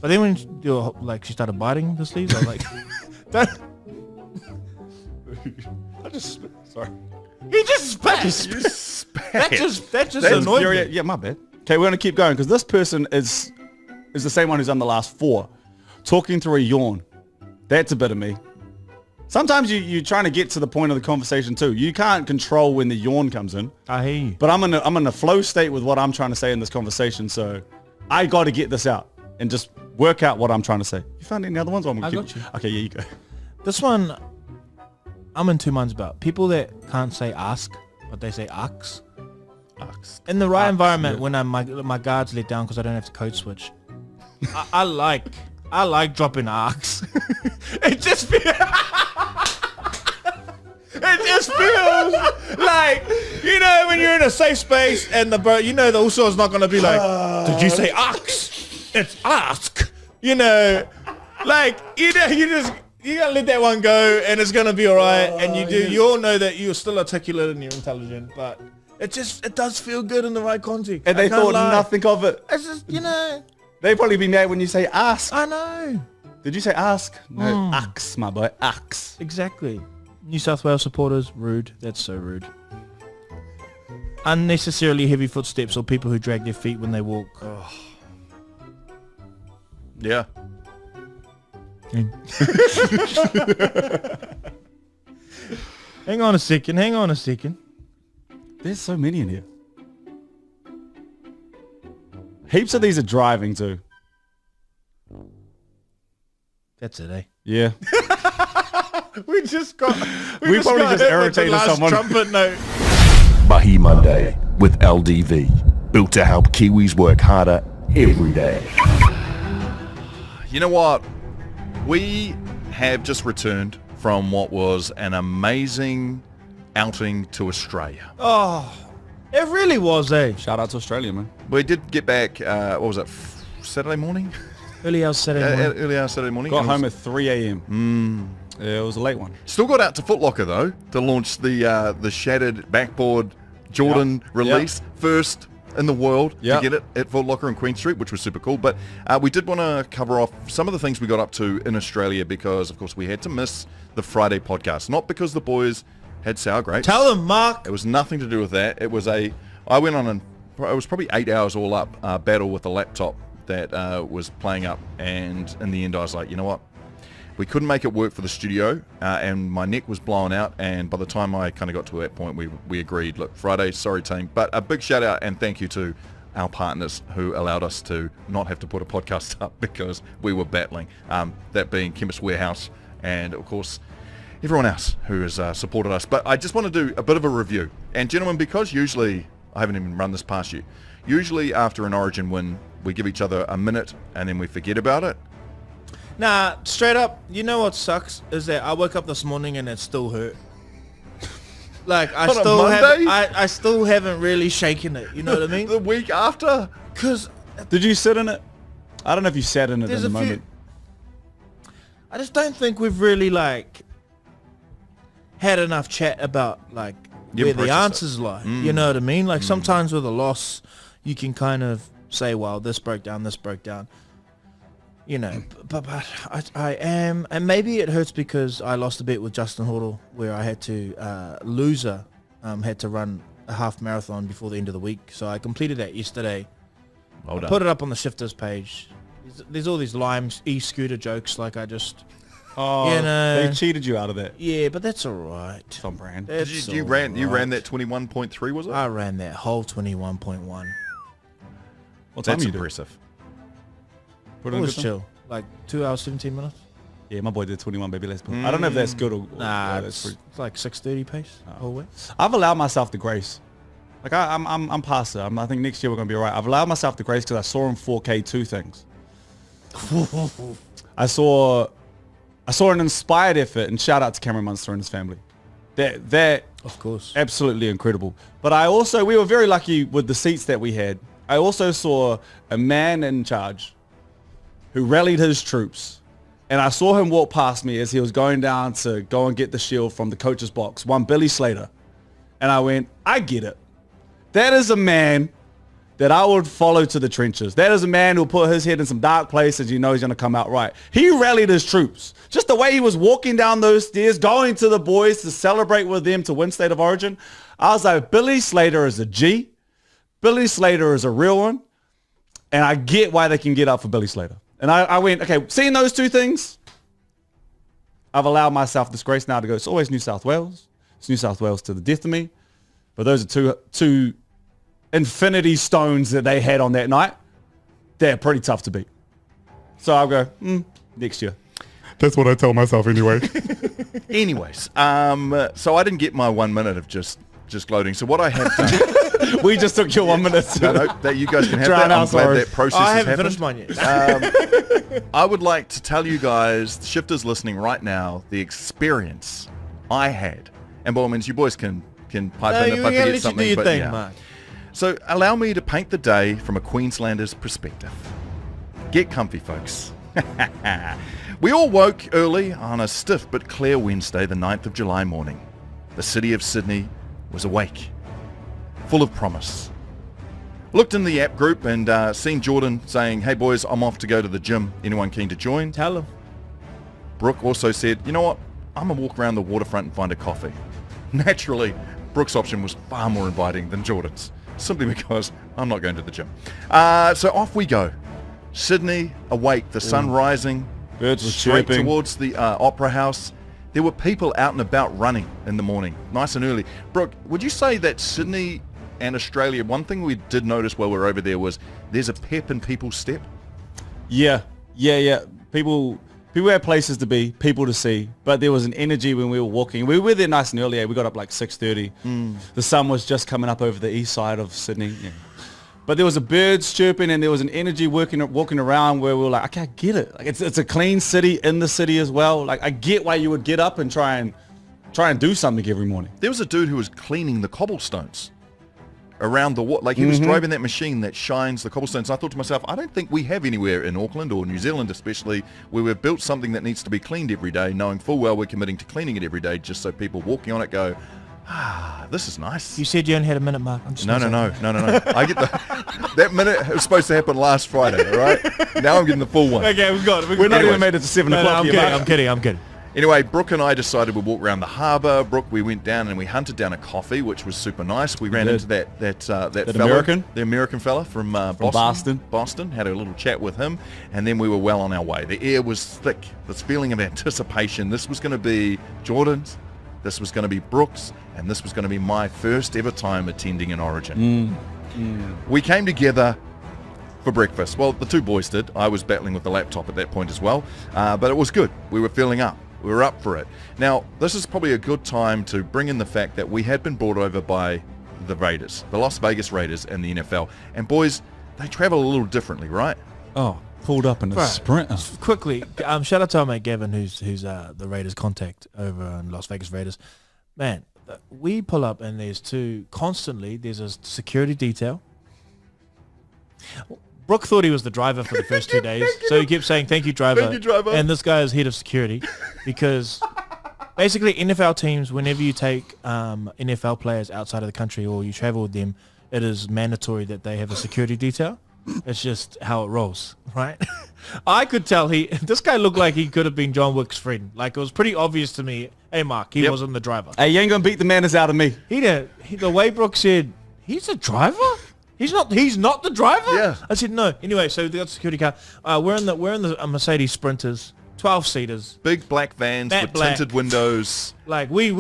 F: But then when she started biting the sleeves, I was like, don't.
B: Sorry.
F: He just spat.
A: You spat.
F: That just
B: That's
F: annoyed me.
B: Yeah, my bad. Okay, we're going to keep going because this person is the same one who's done the last 4. Talking through a yawn. That's a bit of me. Sometimes you're trying to get to the point of the conversation too. You can't control when the yawn comes in.
F: I hear you.
B: But I'm in a flow state with what I'm trying to say in this conversation, so I got to get this out and just work out what I'm trying to say. You found any other ones? Or
F: I got you.
B: Okay, yeah, you go.
F: This one, I'm in 2 minds about. People that can't say ask, but they say ax. In the right environment, when my guard's let down because I don't have to code switch, I like dropping ax. It just feels like, you know, when you're in a safe space and the also is not going to be like, did you say ax? It's ask. You know, like, you gotta let that one go and it's gonna be all right. And you all know that you're still articulate and you're intelligent, but it does feel good in the right context.
B: And they thought nothing of it.
F: It's just, you know,
B: They probably be mad when you say ask.
F: I know.
B: Did you say ask? No, ax, my boy, ax.
F: Exactly. New South Wales supporters, rude. That's so rude. Unnecessarily heavy footsteps or people who drag their feet when they walk. Oh.
A: Yeah.
F: Hang on a second.
B: There's so many in here. Heaps of these are driving too.
F: That's it, eh?
B: Yeah.
F: We
B: probably just irritated someone.
F: Trumpet note.
C: Mahi Monday with LDV. Built to help Kiwis work harder every day.
A: You know what? We have just returned from what was an amazing outing to Australia.
F: Oh, it really was, eh?
B: Shout out to Australia, man.
A: We did get back, what was it, Saturday morning?
F: Early hours Saturday morning.
A: Early hours Saturday morning.
B: Got
A: And it
B: home
A: was-
B: at 3 a.m. Yeah, it was a late one.
A: Still got out to Foot Locker though to launch the shattered backboard Jordan release, first in the world to get it at Foot Locker on Queen Street, which was super cool. But we did want to cover off some of the things we got up to in Australia because, of course, we had to miss the Friday podcast. Not because the boys had sour grapes.
F: Tell them, Mark.
A: It was nothing to do with that. It was I went on a it was probably 8 hours all up, battle with the laptop that was playing up, and in the end I was like, you know what, we couldn't make it work for the studio, and my neck was blown out, and by the time I kind of got to that point, we agreed, look, Friday, sorry team, but a big shout out and thank you to our partners who allowed us to not have to put a podcast up because we were battling, that being Chemist Warehouse and of course everyone else who has supported us. But I just want to do a bit of a review, and gentlemen, because usually, I haven't even run this past you, usually after an Origin win we give each other a minute and then we forget about it.
F: Nah, straight up, you know what sucks is that I woke up this morning and it still hurt. Like I still haven't really shaken it. You know what I mean?
A: The week after.
F: Cause
B: Did you sit in it? I don't know if you sat in it in the moment.
F: I just don't think we've really like had enough chat about like where the answers lie. You know what I mean? Like sometimes with a loss, you can kind of say, "Well, this broke down, this broke down." You know, but I am, and maybe it hurts because I lost a bet with Justin Hoddle where I had to had to run a half marathon before the end of the week. So I completed that yesterday.
A: Well done.
F: Put it up on the Shifters page. There's all these Lime e-scooter jokes, like I just, you know,
B: they cheated you out of that.
F: yeah, but that's all right.
B: It's on brand.
F: That's
A: You
F: all
A: ran
F: right.
A: that 21.3, was it?
F: I ran that whole 21.1.
B: What time
A: That's
B: you do?
A: impressive.
B: Put
F: It
B: in
F: was
B: good time?
F: chill, like 2 hours 17 minutes.
B: Yeah, my boy did 21, baby. Let's put. I don't know if that's good or
F: Nah,
B: that's
F: it's
B: pretty.
F: like 6:30 pace whole way.
B: I've allowed myself the grace. Like I'm past it. I think next year we're gonna be alright. I've allowed myself the grace because I saw in 4K two things. I saw an inspired effort, and shout out to Cameron Munster and his family. That
F: Of course.
B: absolutely incredible. But we were very lucky with the seats that we had. I also saw a man in charge who rallied his troops. And I saw him walk past me as he was going down to go and get the shield from the coach's box, one Billy Slater. And I went, I get it. That is a man that I would follow to the trenches. That is a man who'll put his head in some dark places. You know he's going to come out right. He rallied his troops. Just the way he was walking down those stairs, going to the boys to celebrate with them to win State of Origin. I was like, Billy Slater is a G. Billy Slater is a real one. And I get why they can get up for Billy Slater. And I went, okay, seeing those two things, I've allowed myself this grace now to go, it's always New South Wales. It's New South Wales to the death of me. But those are two infinity stones that they had on that night. They're pretty tough to beat. So I'll go, next year.
G: That's what I tell myself anyway.
A: Anyways, so I didn't get my 1 minute of just gloating. So what I have done...
B: We just took your 1 minute.
A: No, that you guys can have
B: Drown
A: that. I'm
B: out,
A: glad
B: sorry.
A: that process
F: I
A: has
F: haven't
A: happened.
F: finished mine yet.
A: I would like to tell you guys, shifters listening right now, the experience I had. And by all means, you boys can pipe in if I
F: you
A: forget
F: let you
A: something.
F: do your
A: but
F: thing,
A: yeah.
F: Mark.
A: So allow me to paint the day from a Queenslander's perspective. Get comfy, folks. We all woke early on a stiff but clear Wednesday, the 9th of July morning. The city of Sydney was awake, full of promise. Looked in the app group and seen Jordan saying, hey boys, I'm off to go to the gym. Anyone keen to join?
F: Tell him.
A: Brooke also said, you know what? I'm going to walk around the waterfront and find a coffee. Naturally, Brooke's option was far more inviting than Jordan's, simply because I'm not going to the gym. So off we go. Sydney, awake, the sun rising,
B: Birds were
A: straight
B: chirping.
A: towards the Opera House. There were people out and about running in the morning, nice and early. Brooke, would you say that Sydney and Australia, one thing we did notice while we were over there was there's a pep in people's step?
B: Yeah. People had places to be, people to see, but there was an energy when we were walking. We were there nice and early. We got up like 6:30. The sun was just coming up over the east side of Sydney. Yeah. But there was a birds chirping and there was an energy walking around where we were like, okay, I get it. Like it's a clean city in the city as well. Like I get why you would get up and try and do something every morning.
A: There was a dude who was cleaning the cobblestones around the water. Like he was driving that machine that shines the cobblestones. I thought to myself, I don't think we have anywhere in Auckland or New Zealand especially where we've built something that needs to be cleaned every day, knowing full well we're committing to cleaning it every day just so people walking on it go, this is nice.
F: You said you only had a minute, Mark. I'm just
A: No.
F: gonna say-
A: I get that minute was supposed to happen last Friday, all right? Now I'm getting the full one.
F: Okay, we've got it.
B: We're not even made it to 7 o'clock
F: I'm
B: yet,
F: kidding.
B: mate.
F: I'm kidding.
A: Anyway, Brooke and I decided we'd walk around the harbour. Brooke, we went down and we hunted down a coffee, which was super nice. We ran into that fella,
B: American?
A: the American fella from
B: Boston.
A: Boston, had a little chat with him, and then we were well on our way. The air was thick, this feeling of anticipation. This was going to be Jordan's, this was going to be Brooke's, and this was going to be my first ever time attending an Origin. We came together for breakfast. Well, the two boys did. I was battling with the laptop at that point as well, but it was good. We were feeling up. We were up for it. Now, this is probably a good time to bring in the fact that we had been brought over by the Raiders, the Las Vegas Raiders and the NFL. And boys, they travel a little differently, right?
B: Oh, pulled up in a Sprinter.
F: Quickly, shout out to our mate Gavin, who's the Raiders contact over in Las Vegas Raiders. Man, we pull up and there's a security detail. Brooke thought he was the driver for the first 2 days, so he kept saying, thank you, driver.
A: Thank you, driver.
F: And this guy is head of security because basically NFL teams, whenever you take NFL players outside of the country or you travel with them, it is mandatory that they have a security detail. It's just how it rolls, right? I could tell this guy looked like he could have been John Wick's friend. Like, it was pretty obvious to me, hey, Mark, he wasn't the driver.
B: Hey, you ain't going to beat the manners out of me.
F: The way Brooke said, he's a driver? He's not the driver?
A: Yeah.
F: I said no. Anyway, so they got the security car. We're in the Mercedes Sprinters, 12-seaters.
A: Big black vans with tinted windows.
F: Like we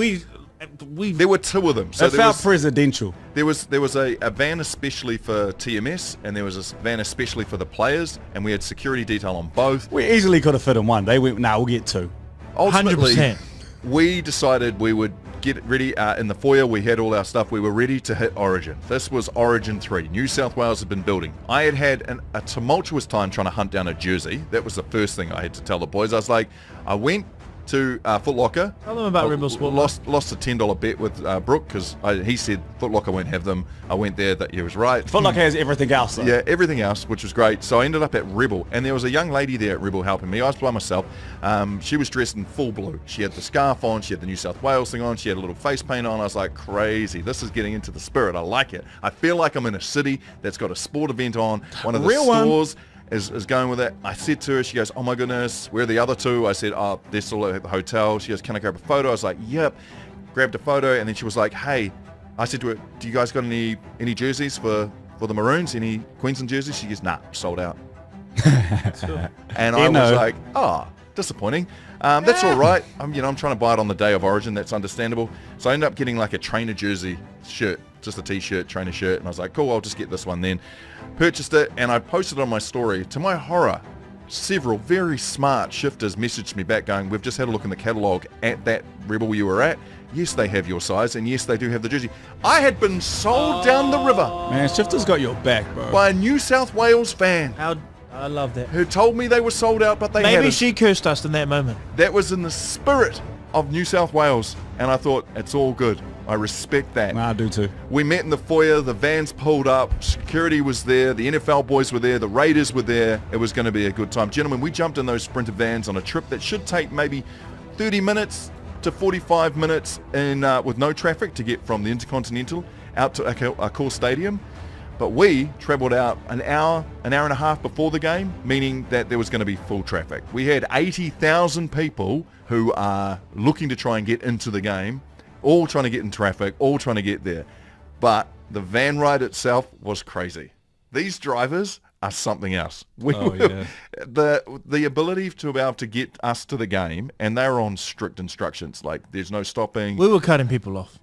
A: There were two of them. So
B: it felt presidential.
A: There was a van especially for TMS, and there was a van especially for the players, and we had security detail on both.
B: We easily could have fit in one. They went, we'll get two.
A: Ultimately,
F: 100%.
A: we decided we would get ready in the foyer. We had all our stuff. We were ready to hit Origin. This was Origin 3. New South Wales had been building. I had a tumultuous time trying to hunt down a jersey. That was the first thing I had to tell the boys. I was like, I went to Foot Locker.
F: Tell them about Red Bull Sport.
A: Lost a $10 bet with Brooke because he said Foot Locker won't have them. I went there. That he was right.
B: Foot Locker has everything else, though.
A: Yeah, everything else, which was great. So I ended up at Rebel, and there was a young lady there at Rebel helping me. I was by myself. She was dressed in full blue. She had the scarf on. She had the New South Wales thing on. She had a little face paint on. I was like, crazy. This is getting into the spirit. I like it. I feel like I'm in a city that's got a sport event on. One of the stores is going with it. I said to her, she goes, oh my goodness, where are the other two? I said, oh, they're still at the hotel. She goes, can I grab a photo? I was like, yep. Grabbed a photo, and then she was like, hey, I said to her, do you guys got any jerseys for the Maroons? Any Queensland jerseys? She goes, nah, sold out. And I was like, disappointing. That's all right. I'm trying to buy it on the day of Origin. That's understandable. So I ended up getting like a trainer jersey shirt, just a t-shirt, trainer shirt. And I was like, cool, I'll just get this one then. Purchased it, and I posted it on my story. To my horror, several very smart shifters messaged me back going, we've just had a look in the catalogue at that Rebel you were at. Yes, they have your size, and yes, they do have the jersey. I had been sold down the river.
B: Man, Shifter's got your back, bro.
A: By a New South Wales fan.
F: I love that.
A: Who told me they were sold out, but they hadn't.
F: Maybe she cursed us in that moment.
A: That was in the spirit of New South Wales, and I thought, it's all good. I respect that.
B: I do too.
A: We met in the foyer, the vans pulled up, security was there, the NFL boys were there, the Raiders were there. It was going to be a good time. Gentlemen, we jumped in those Sprinter vans on a trip that should take maybe 30 minutes to 45 minutes in with no traffic to get from the Intercontinental out to Accor Stadium. But we travelled out an hour and a half before the game, meaning that there was going to be full traffic. We had 80,000 people who are looking to try and get into the game, all trying to get in traffic, all trying to get there. But the van ride itself was crazy. These drivers are something else. The ability to be able to get us to the game, and they were on strict instructions, like there's no stopping.
F: We were cutting people off.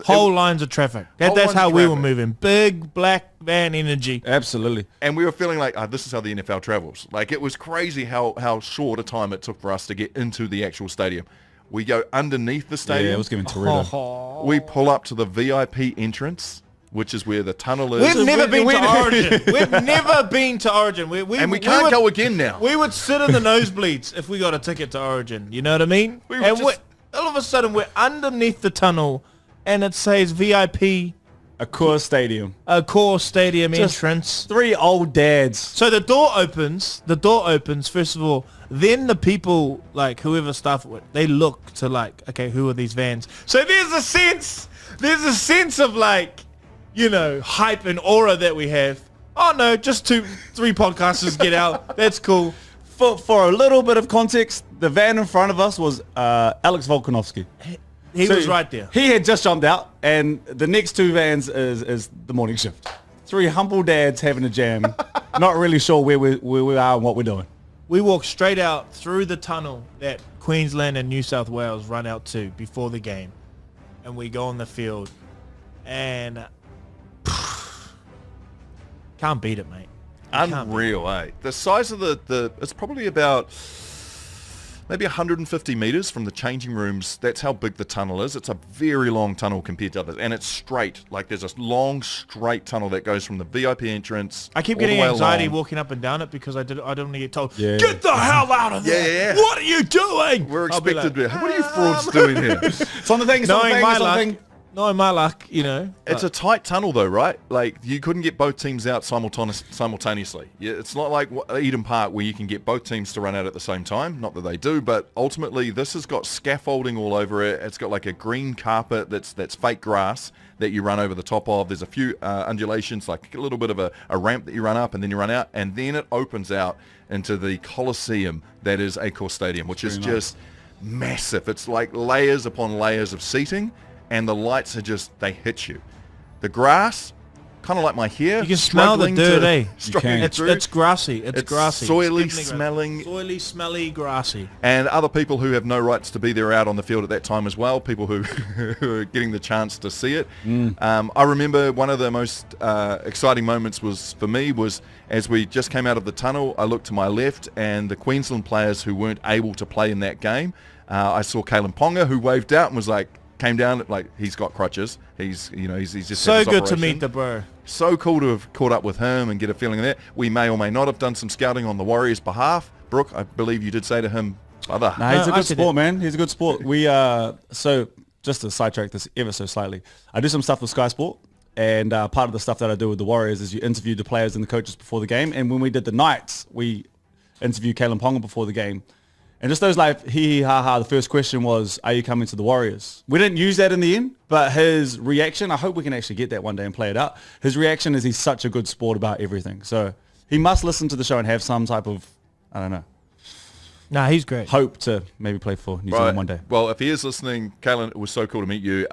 F: Whole lines of traffic. That's how we were moving. Big black van energy.
B: Absolutely.
A: And we were feeling like, this is how the NFL travels. Like, it was crazy how short a time it took for us to get into the actual stadium. We go underneath the stadium.
B: Yeah, it was giving Toretto.
A: We pull up to the VIP entrance, which is where the tunnel is.
F: We've never been to Origin. We've never been to Origin.
A: We can't go again now.
F: We would sit in the nosebleeds if we got a ticket to Origin. You know what I mean? All of a sudden, we're underneath the tunnel, and it says VIP
B: Accor Stadium.
F: Accor Stadium
B: Just
F: entrance.
B: 3 old dads.
F: So the door opens, first of all. Then the people, like whoever staff it, they look to like, okay, who are these vans? So there's a sense of like, hype and aura that we have. Oh no, just 3 podcasters get out. That's cool.
B: For a little bit of context, the van in front of us was Alex Volkanovski.
F: He
B: So
F: was right there.
B: He had just jumped out, and the next two vans is the morning shift. Three humble dads having a jam, not really sure where we are and what we're doing.
F: We walked straight out through the tunnel that Queensland and New South Wales run out to before the game. And we go on the field. And can't beat it, mate. You can't beat it.
A: Unreal, eh? The size of the it's probably about maybe 150 meters from the changing rooms. That's how big the tunnel is. It's a very long tunnel compared to others, and it's straight. Like there's a long straight tunnel that goes from the VIP entrance.
F: I keep
A: all the
F: getting
A: way
F: anxiety
A: along.
F: walking up and down it because I don't want to get told,
B: Yeah.
F: get the hell out of there.
A: Yeah, yeah.
F: What are you doing?
A: We're
F: I'll be
A: expected
F: like,
A: to. What are you frauds doing here?
B: It's on the thing. It's on the
F: knowing
B: thing.
F: my
B: It's on the
F: luck,
B: thing.
F: knowing my luck, you know.
A: It's a tight tunnel though, right? Like you couldn't get both teams out simultaneously. Yeah, it's not like Eden Park where you can get both teams to run out at the same time. Not that they do, but ultimately this has got scaffolding all over it. It's got like a green carpet that's fake grass that you run over the top of. There's a few undulations, like a little bit of a ramp that you run up and then you run out, and then it opens out into the Coliseum that is Accor Stadium, which is just massive. It's like layers upon layers of seating. And the lights are just, they hit you. The grass, kind of like my hair.
F: You can smell the dirt, eh? It's grassy. It's grassy.
A: Soily
F: It's definitely
A: smelling.
F: Soily, smelly, grassy.
A: And other people who have no rights to be there out on the field at that time as well, people who, who are getting the chance to see it. I remember one of the most exciting moments for me was as we just came out of the tunnel, I looked to my left and the Queensland players who weren't able to play in that game, I saw Kalen Ponga who waved out and was like, came down like he's got crutches. He's just
F: So
A: had his
F: good to
A: operation.
F: meet the bro.
A: So cool to have caught up with him and get a feeling of that. We may or may not have done some scouting on the Warriors' behalf. Brooke, I believe you did say to him, brother.
B: Nah, he's a
F: I
B: good
F: said
B: sport,
F: it.
B: man. He's a good sport. We so just to sidetrack this ever so slightly, I do some stuff with Sky Sport, and part of the stuff that I do with the Warriors is you interview the players and the coaches before the game. And when we did the Knights, we interviewed Kalen Ponga before the game. And just those like hee ha ha, the first question was, are you coming to the Warriors? We didn't use that in the end, but his reaction, I hope we can actually get that one day and play it out. His reaction is he's such a good sport about everything. So he must listen to the show and have some type of, I don't know,
F: Nah, he's great.
B: hope to maybe play for New Zealand one day.
A: Well, if he is listening, Kalen, it was so cool to meet you.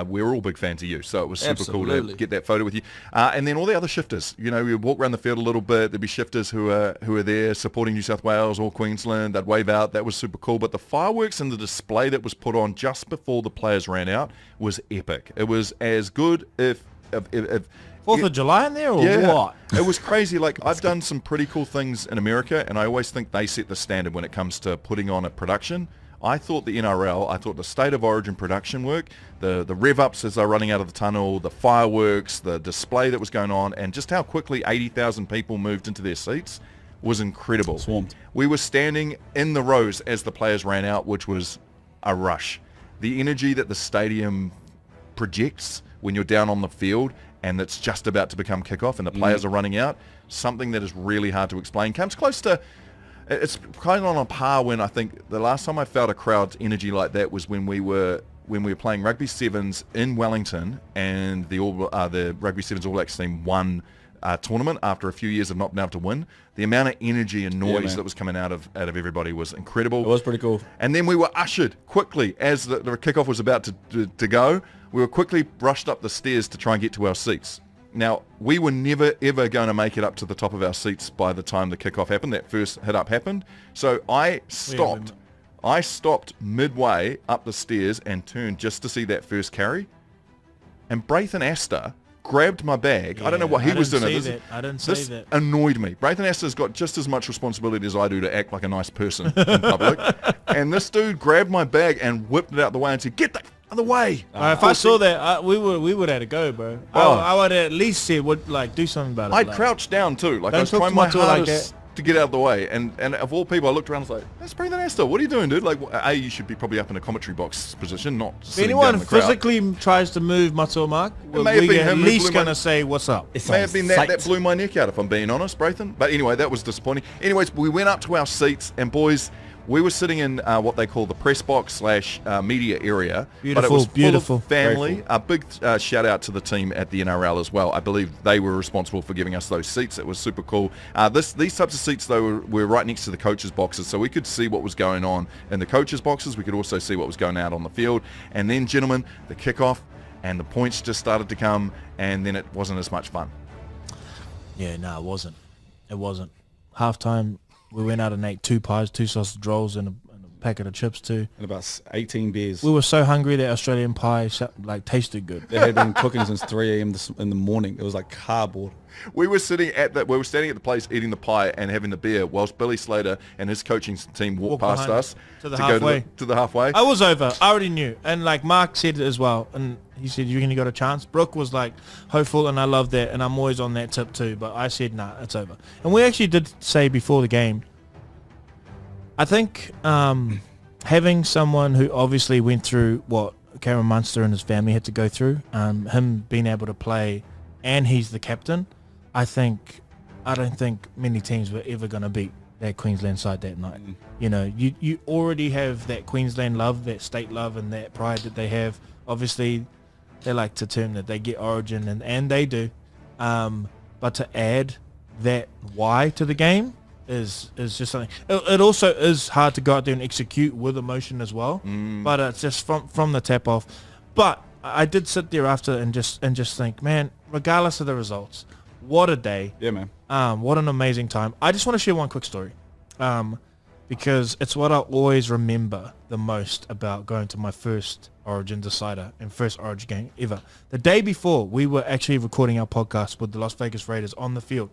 A: We're all big fans of you, so it was super cool to
B: Absolutely.
A: get that photo with you. And then all the other shifters, you know, we walk around the field a little bit. There'd be shifters who are there supporting New South Wales or Queensland. They'd wave out. That was super cool. But the fireworks and the display that was put on just before the players ran out was epic. It was as good if
F: 4th of July in there or what?
A: It was crazy. Like I've done some pretty cool things in America, and I always think they set the standard when it comes to putting on a production. I thought the NRL, I thought the state of origin production work, the rev ups as they're running out of the tunnel, the fireworks, the display that was going on, and just how quickly 80,000 people moved into their seats was incredible.
B: Swarmed.
A: We were standing in the rows as the players ran out, which was a rush. The energy that the stadium projects when you're down on the field and it's just about to become kickoff and the players are running out, something that is really hard to explain. Comes close to, it's kind of on a par when I think the last time I felt a crowd's energy like that was when we were playing Rugby Sevens in Wellington, and the Rugby Sevens All Blacks team won tournament after a few years of not being able to win. The amount of energy and noise that was coming out of everybody was incredible.
B: It was pretty cool.
A: And then we were ushered quickly as the kickoff was about to go. We were quickly rushed up the stairs to try and get to our seats. Now, we were never, ever going to make it up to the top of our seats by the time the kickoff happened, that first hit up happened. So I stopped. I stopped midway up the stairs and turned just to see that first carry. And Braithen Astor grabbed my bag. I don't know what he was doing.
F: I didn't see
A: This
F: that.
A: annoyed me. Braithen Astor's got just as much responsibility as I do to act like a nice person in public. And this dude grabbed my bag and whipped it out the way and said, "Get that out of the way."
F: If I saw that, we would have to go, bro. I would at least say, do something about it.
A: I
F: like,
A: crouched down too. Like I
F: Don't
A: was
F: talk
A: trying
F: to
A: my
F: Matua like
A: hardest to get out of the way. And of all people, I looked around and was like, "That's Braithen Astor. What are you doing, dude?" Like, you should be probably up in a commentary box position, not
F: If
A: sitting down
F: anyone
A: in the crowd.
F: physically tries to move Matua Marc, we're
A: may have been
F: at
A: him who
F: least
A: blew my-
F: going to say, what's up?
A: May have been that blew my neck out, if I'm being honest, Braithen. But anyway, that was disappointing. Anyways, we went up to our seats, and boys, We were sitting in what they call the press box / media area.
F: Beautiful,
A: but it was
F: beautiful.
A: Full of family. A big shout out to the team at the NRL as well. I believe they were responsible for giving us those seats. It was super cool. These types of seats, though, were right next to the coaches' boxes, so we could see what was going on in the coaches' boxes. We could also see what was going out on the field. And then, gentlemen, the kickoff and the points just started to come, and then it wasn't as much fun.
F: Yeah, no, it wasn't. It wasn't. Halftime, we went out and ate 2 pies, 2 sausage rolls, and a packet of chips too.
B: And about 18 beers.
F: We were so hungry that Australian pie tasted good.
B: They had been cooking since 3 a.m. in the morning. It was like cardboard.
A: We were standing at the place eating the pie and having the beer, whilst Billy Slater and his coaching team walked past us
F: to the
A: go
F: halfway.
A: to the halfway.
F: I was over. I already knew. And like Mark said it as well. And he said, you reckon you got a chance? Brooke was like hopeful, and I love that. And I'm always on that tip too. But I said, nah, it's over. And we actually did say before the game, I think having someone who obviously went through what Cameron Munster and his family had to go through, him being able to play, and he's the captain, I don't think many teams were ever going to beat that Queensland side that night. You know, you already have that Queensland love, that state love, and that pride that they have. Obviously, they like to term that they get origin, and they do. But to add that why to the game is just something. It also is hard to go out there and execute with emotion as well. But it's just from the tap off. But I did sit there after and just think, man, regardless of the results, what a day.
B: Yeah, man.
F: What an amazing time. I just want to share one quick story. Because it's what I always remember the most about going to my first Origin decider and first Origin game ever. The day before, we were actually recording our podcast with the Las Vegas Raiders on the field.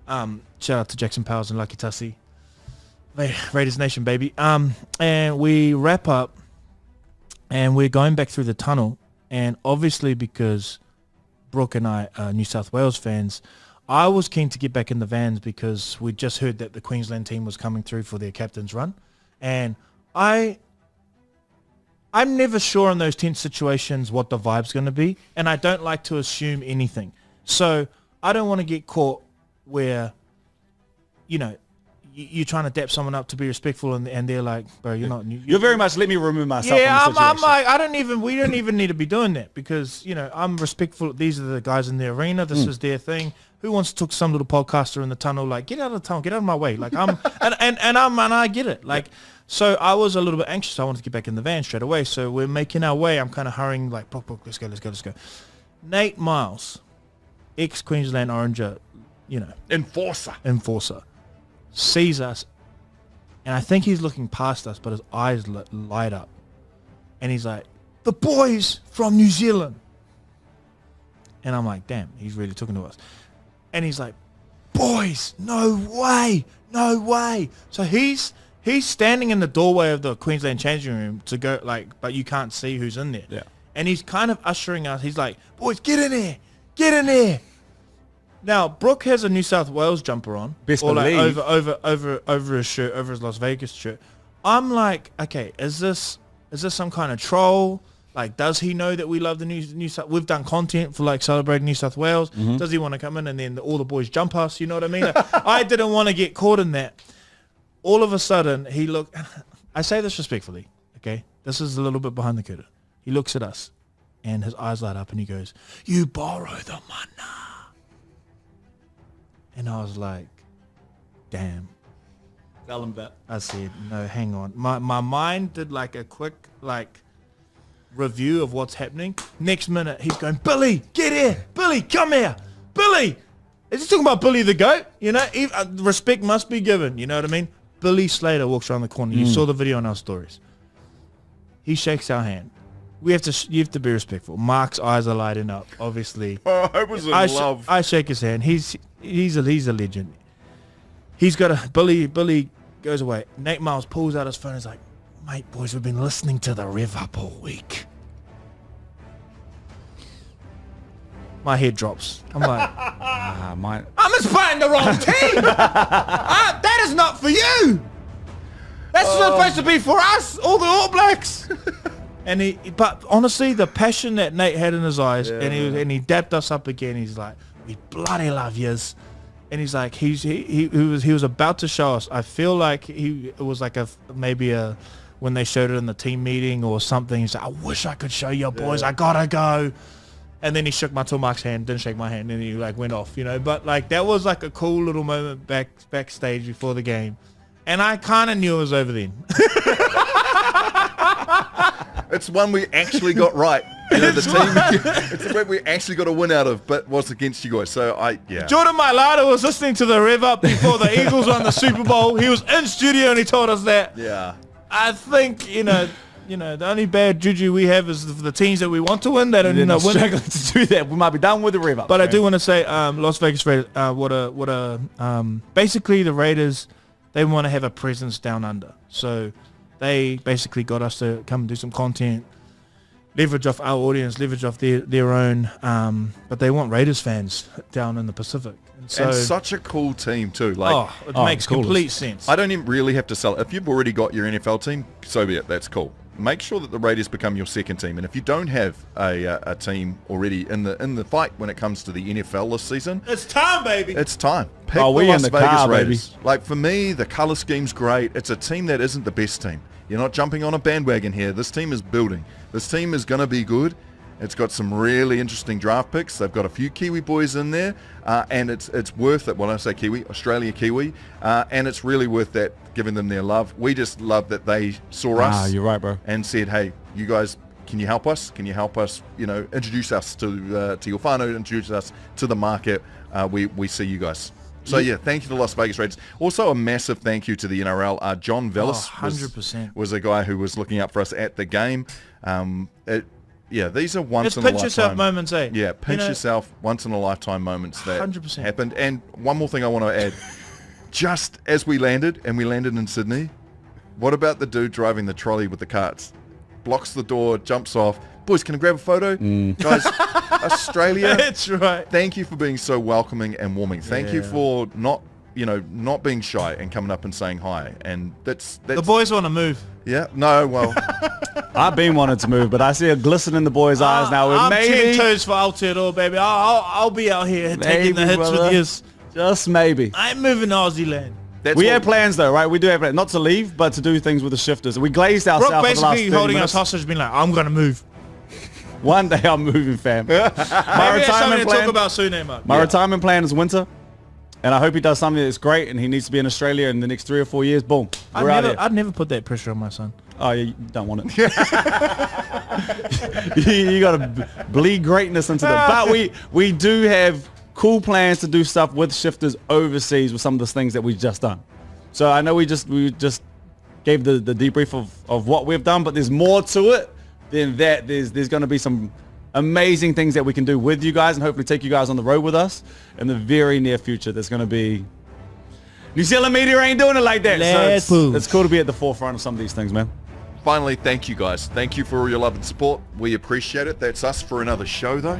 F: Shout out to Jackson Powers and Lucky Tussie. Raiders Nation, baby. And we wrap up and we're going back through the tunnel. And obviously because Brooke and I are New South Wales fans, I was keen to get back in the vans because we just heard that the Queensland team was coming through for their captain's run. And I'm never sure in those tense situations what the vibe's going to be. And I don't like to assume anything. So I don't want to get caught where, you know, you're trying to dap someone up to be respectful and they're like, bro, you're not.
B: You're very much let me remove myself.
F: Yeah,
B: from the
F: I'm
B: situation.
F: like, we don't even need to be doing that because, you know, I'm respectful. These are the guys in the arena. This is their thing. Who wants to talk to some little podcaster in the tunnel? Like, get out of the tunnel, get out of my way. Like and I get it. Like, so I was a little bit anxious. I wanted to get back in the van straight away. So we're making our way. I'm kind of hurrying, like, let's go. Nate Miles, ex-Queensland Oranger, you know, enforcer, sees us, and I think he's looking past us, but his eyes light up, and he's like, "The boys from New Zealand," and I'm like, "Damn, he's really talking to us," and he's like, "Boys, no way." So he's standing in the doorway of the Queensland changing room to go, like, but you can't see who's in there.
B: Yeah.
F: And he's kind of ushering us. He's like, "Boys, get in there." Now, Brooke has a New South Wales jumper on,
B: Best
F: or like
B: believe.
F: over his shirt, over his Las Vegas shirt. I'm like, okay, is this some kind of troll? Like, does he know that we love the New South? We've done content for like celebrating New South Wales. Does he want to come in and then all the boys jump us? You know what I mean? I didn't want to get caught in that. All of a sudden, he looked. I say this respectfully, okay? This is a little bit behind the curtain. He looks at us, and his eyes light up, and he goes, "You borrow the mana." And I was like, damn.
B: Tell him that.
F: I said, no, hang on. My mind did like a quick review of what's happening. Next minute, he's going, "Billy, get here. Billy, come here. Billy." Is he talking about Billy the goat? You know, respect must be given. You know what I mean? Billy Slater walks around the corner. You saw the video on our stories. He shakes our hand. You have to be respectful. Mark's eyes are lighting up, obviously.
A: I was in love.
F: I shake his hand. He's a legend. He's got a Billy goes away. Nate Miles pulls out his phone and is like, "Mate, boys, we've been listening to the Rev Up all week." My head drops. I'm like, I'm inspiring the wrong team. That is not for you. That's supposed to be for us, all the All Blacks. But honestly, the passion that Nate had in his eyes, and he dapped us up again. He's like, "We bloody love yous," and he's like, he was about to show us. I feel like it was like maybe when they showed it in the team meeting or something. He's like, I wish I could show your boys. I gotta go. And then he shook Matua Marc's hand, didn't shake my hand, and he like went off, But like that was like a cool little moment backstage before the game, and I kind of knew it was over then.
A: It's one we actually got right. The team. It's the one we actually got a win out of, but was against you guys. So
F: Jordan Mailata was listening to the rev up before the Eagles won the Super Bowl. He was in studio and he told us that.
A: Yeah.
F: I think the only bad juju we have is the teams that we want to win that are
B: They're
F: win.
B: struggling to do that. We might be done with the rev up.
F: But I do want to say, Las Vegas Raiders. Basically the Raiders, they want to have a presence down under. So they basically got us to come and do some content, leverage off our audience, leverage off their own. But they want Raiders fans down in the Pacific.
A: And such a cool team too.
F: It makes complete sense.
A: I don't even really have to sell it. If you've already got your NFL team, so be it. That's cool. Make sure that the Raiders become your second team. And if you don't have a team already in the fight when it comes to the NFL this season,
F: it's time, baby.
A: It's time. Pick
B: Oh,
A: the
B: we
A: Las
B: in the
A: Vegas
B: car,
A: Raiders.
B: baby.
A: Like for me, the color scheme's great. It's a team that isn't the best team. You're not jumping on a bandwagon here. This team is building. This team is going to be good. It's got some really interesting draft picks. They've got a few Kiwi boys in there, and it's worth it. When I say Kiwi, Australia Kiwi, and it's really worth that, giving them their love. We just love that they saw us.
B: You're right, bro.
A: And said, hey, you guys, can you help us? Can you help us, introduce us to your whānau, introduce us to the market. We see you guys. So yeah, thank you to the Las Vegas Raiders. Also a massive thank you to the NRL. John Vellis
F: 100%.
A: was a guy who was looking out for us at the game. These are once
F: It's
A: in a
F: pinch
A: lifetime
F: yourself moments, eh?
A: Yeah, pinch yourself once in a lifetime moments that
F: 100%.
A: happened. And one more thing I want to add. Just as we landed in Sydney, what about the dude driving the trolley with the carts? Blocks the door, jumps off. Boys, can I grab a photo? Guys, Australia.
F: That's right.
A: Thank you for being so welcoming and warming. Thank you for not being shy and coming up and saying hi. And that's
F: The boys want to move.
A: yeah. No, well,
B: I've been wanting to move, but I see a glisten in the boys' eyes now.
F: I'm
B: Maybe,
F: 10 toes for Aotearoa, baby. I'll be out here taking the hits
B: brother.
F: with yous.
B: Just maybe.
F: I'm moving to Aussie land.
A: that's
B: We
A: what-
B: have plans though, right? We do have plans. Not to leave, but to do things with the shifters. We glazed ourselves
F: Brooke
B: for the last
F: basically
B: 30
F: holding
B: minutes.
F: us hostage, being like, I'm going to move.
B: One day I'm moving, fam.
F: Maybe that's something to talk about soon, eh, Mark?
B: My retirement plan is winter, and I hope he does something that's great, and he needs to be in Australia in the next 3 or 4 years. Boom, we're out here.
F: I'd never put that pressure on my son.
B: Oh, yeah, you don't want it. you got to bleed greatness into them. But we do have cool plans to do stuff with shifters overseas with some of the things that we've just done. So I know we just gave the debrief of what we've done, but there's more to it than that. There's going to be some amazing things that we can do with you guys and hopefully take you guys on the road with us in the very near future. There's going to be... New Zealand media ain't doing it like that.
F: Let's
B: So
F: move.
B: it's cool to be at the forefront of some of these things, man.
A: Finally, thank you guys. Thank you for all your love and support. We appreciate it. That's us for another show, though.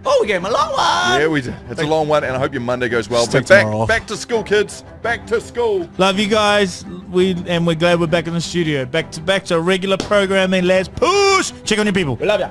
B: Oh, we gave him a long one.
A: Yeah, we did. It's a long one, and I hope your Monday goes well.
B: Just take
A: But
B: tomorrow off.
A: back to school, kids. Back to school.
F: Love you guys. We're glad we're back in the studio. Back to regular programming. Let's push. Check on your people.
B: We love ya.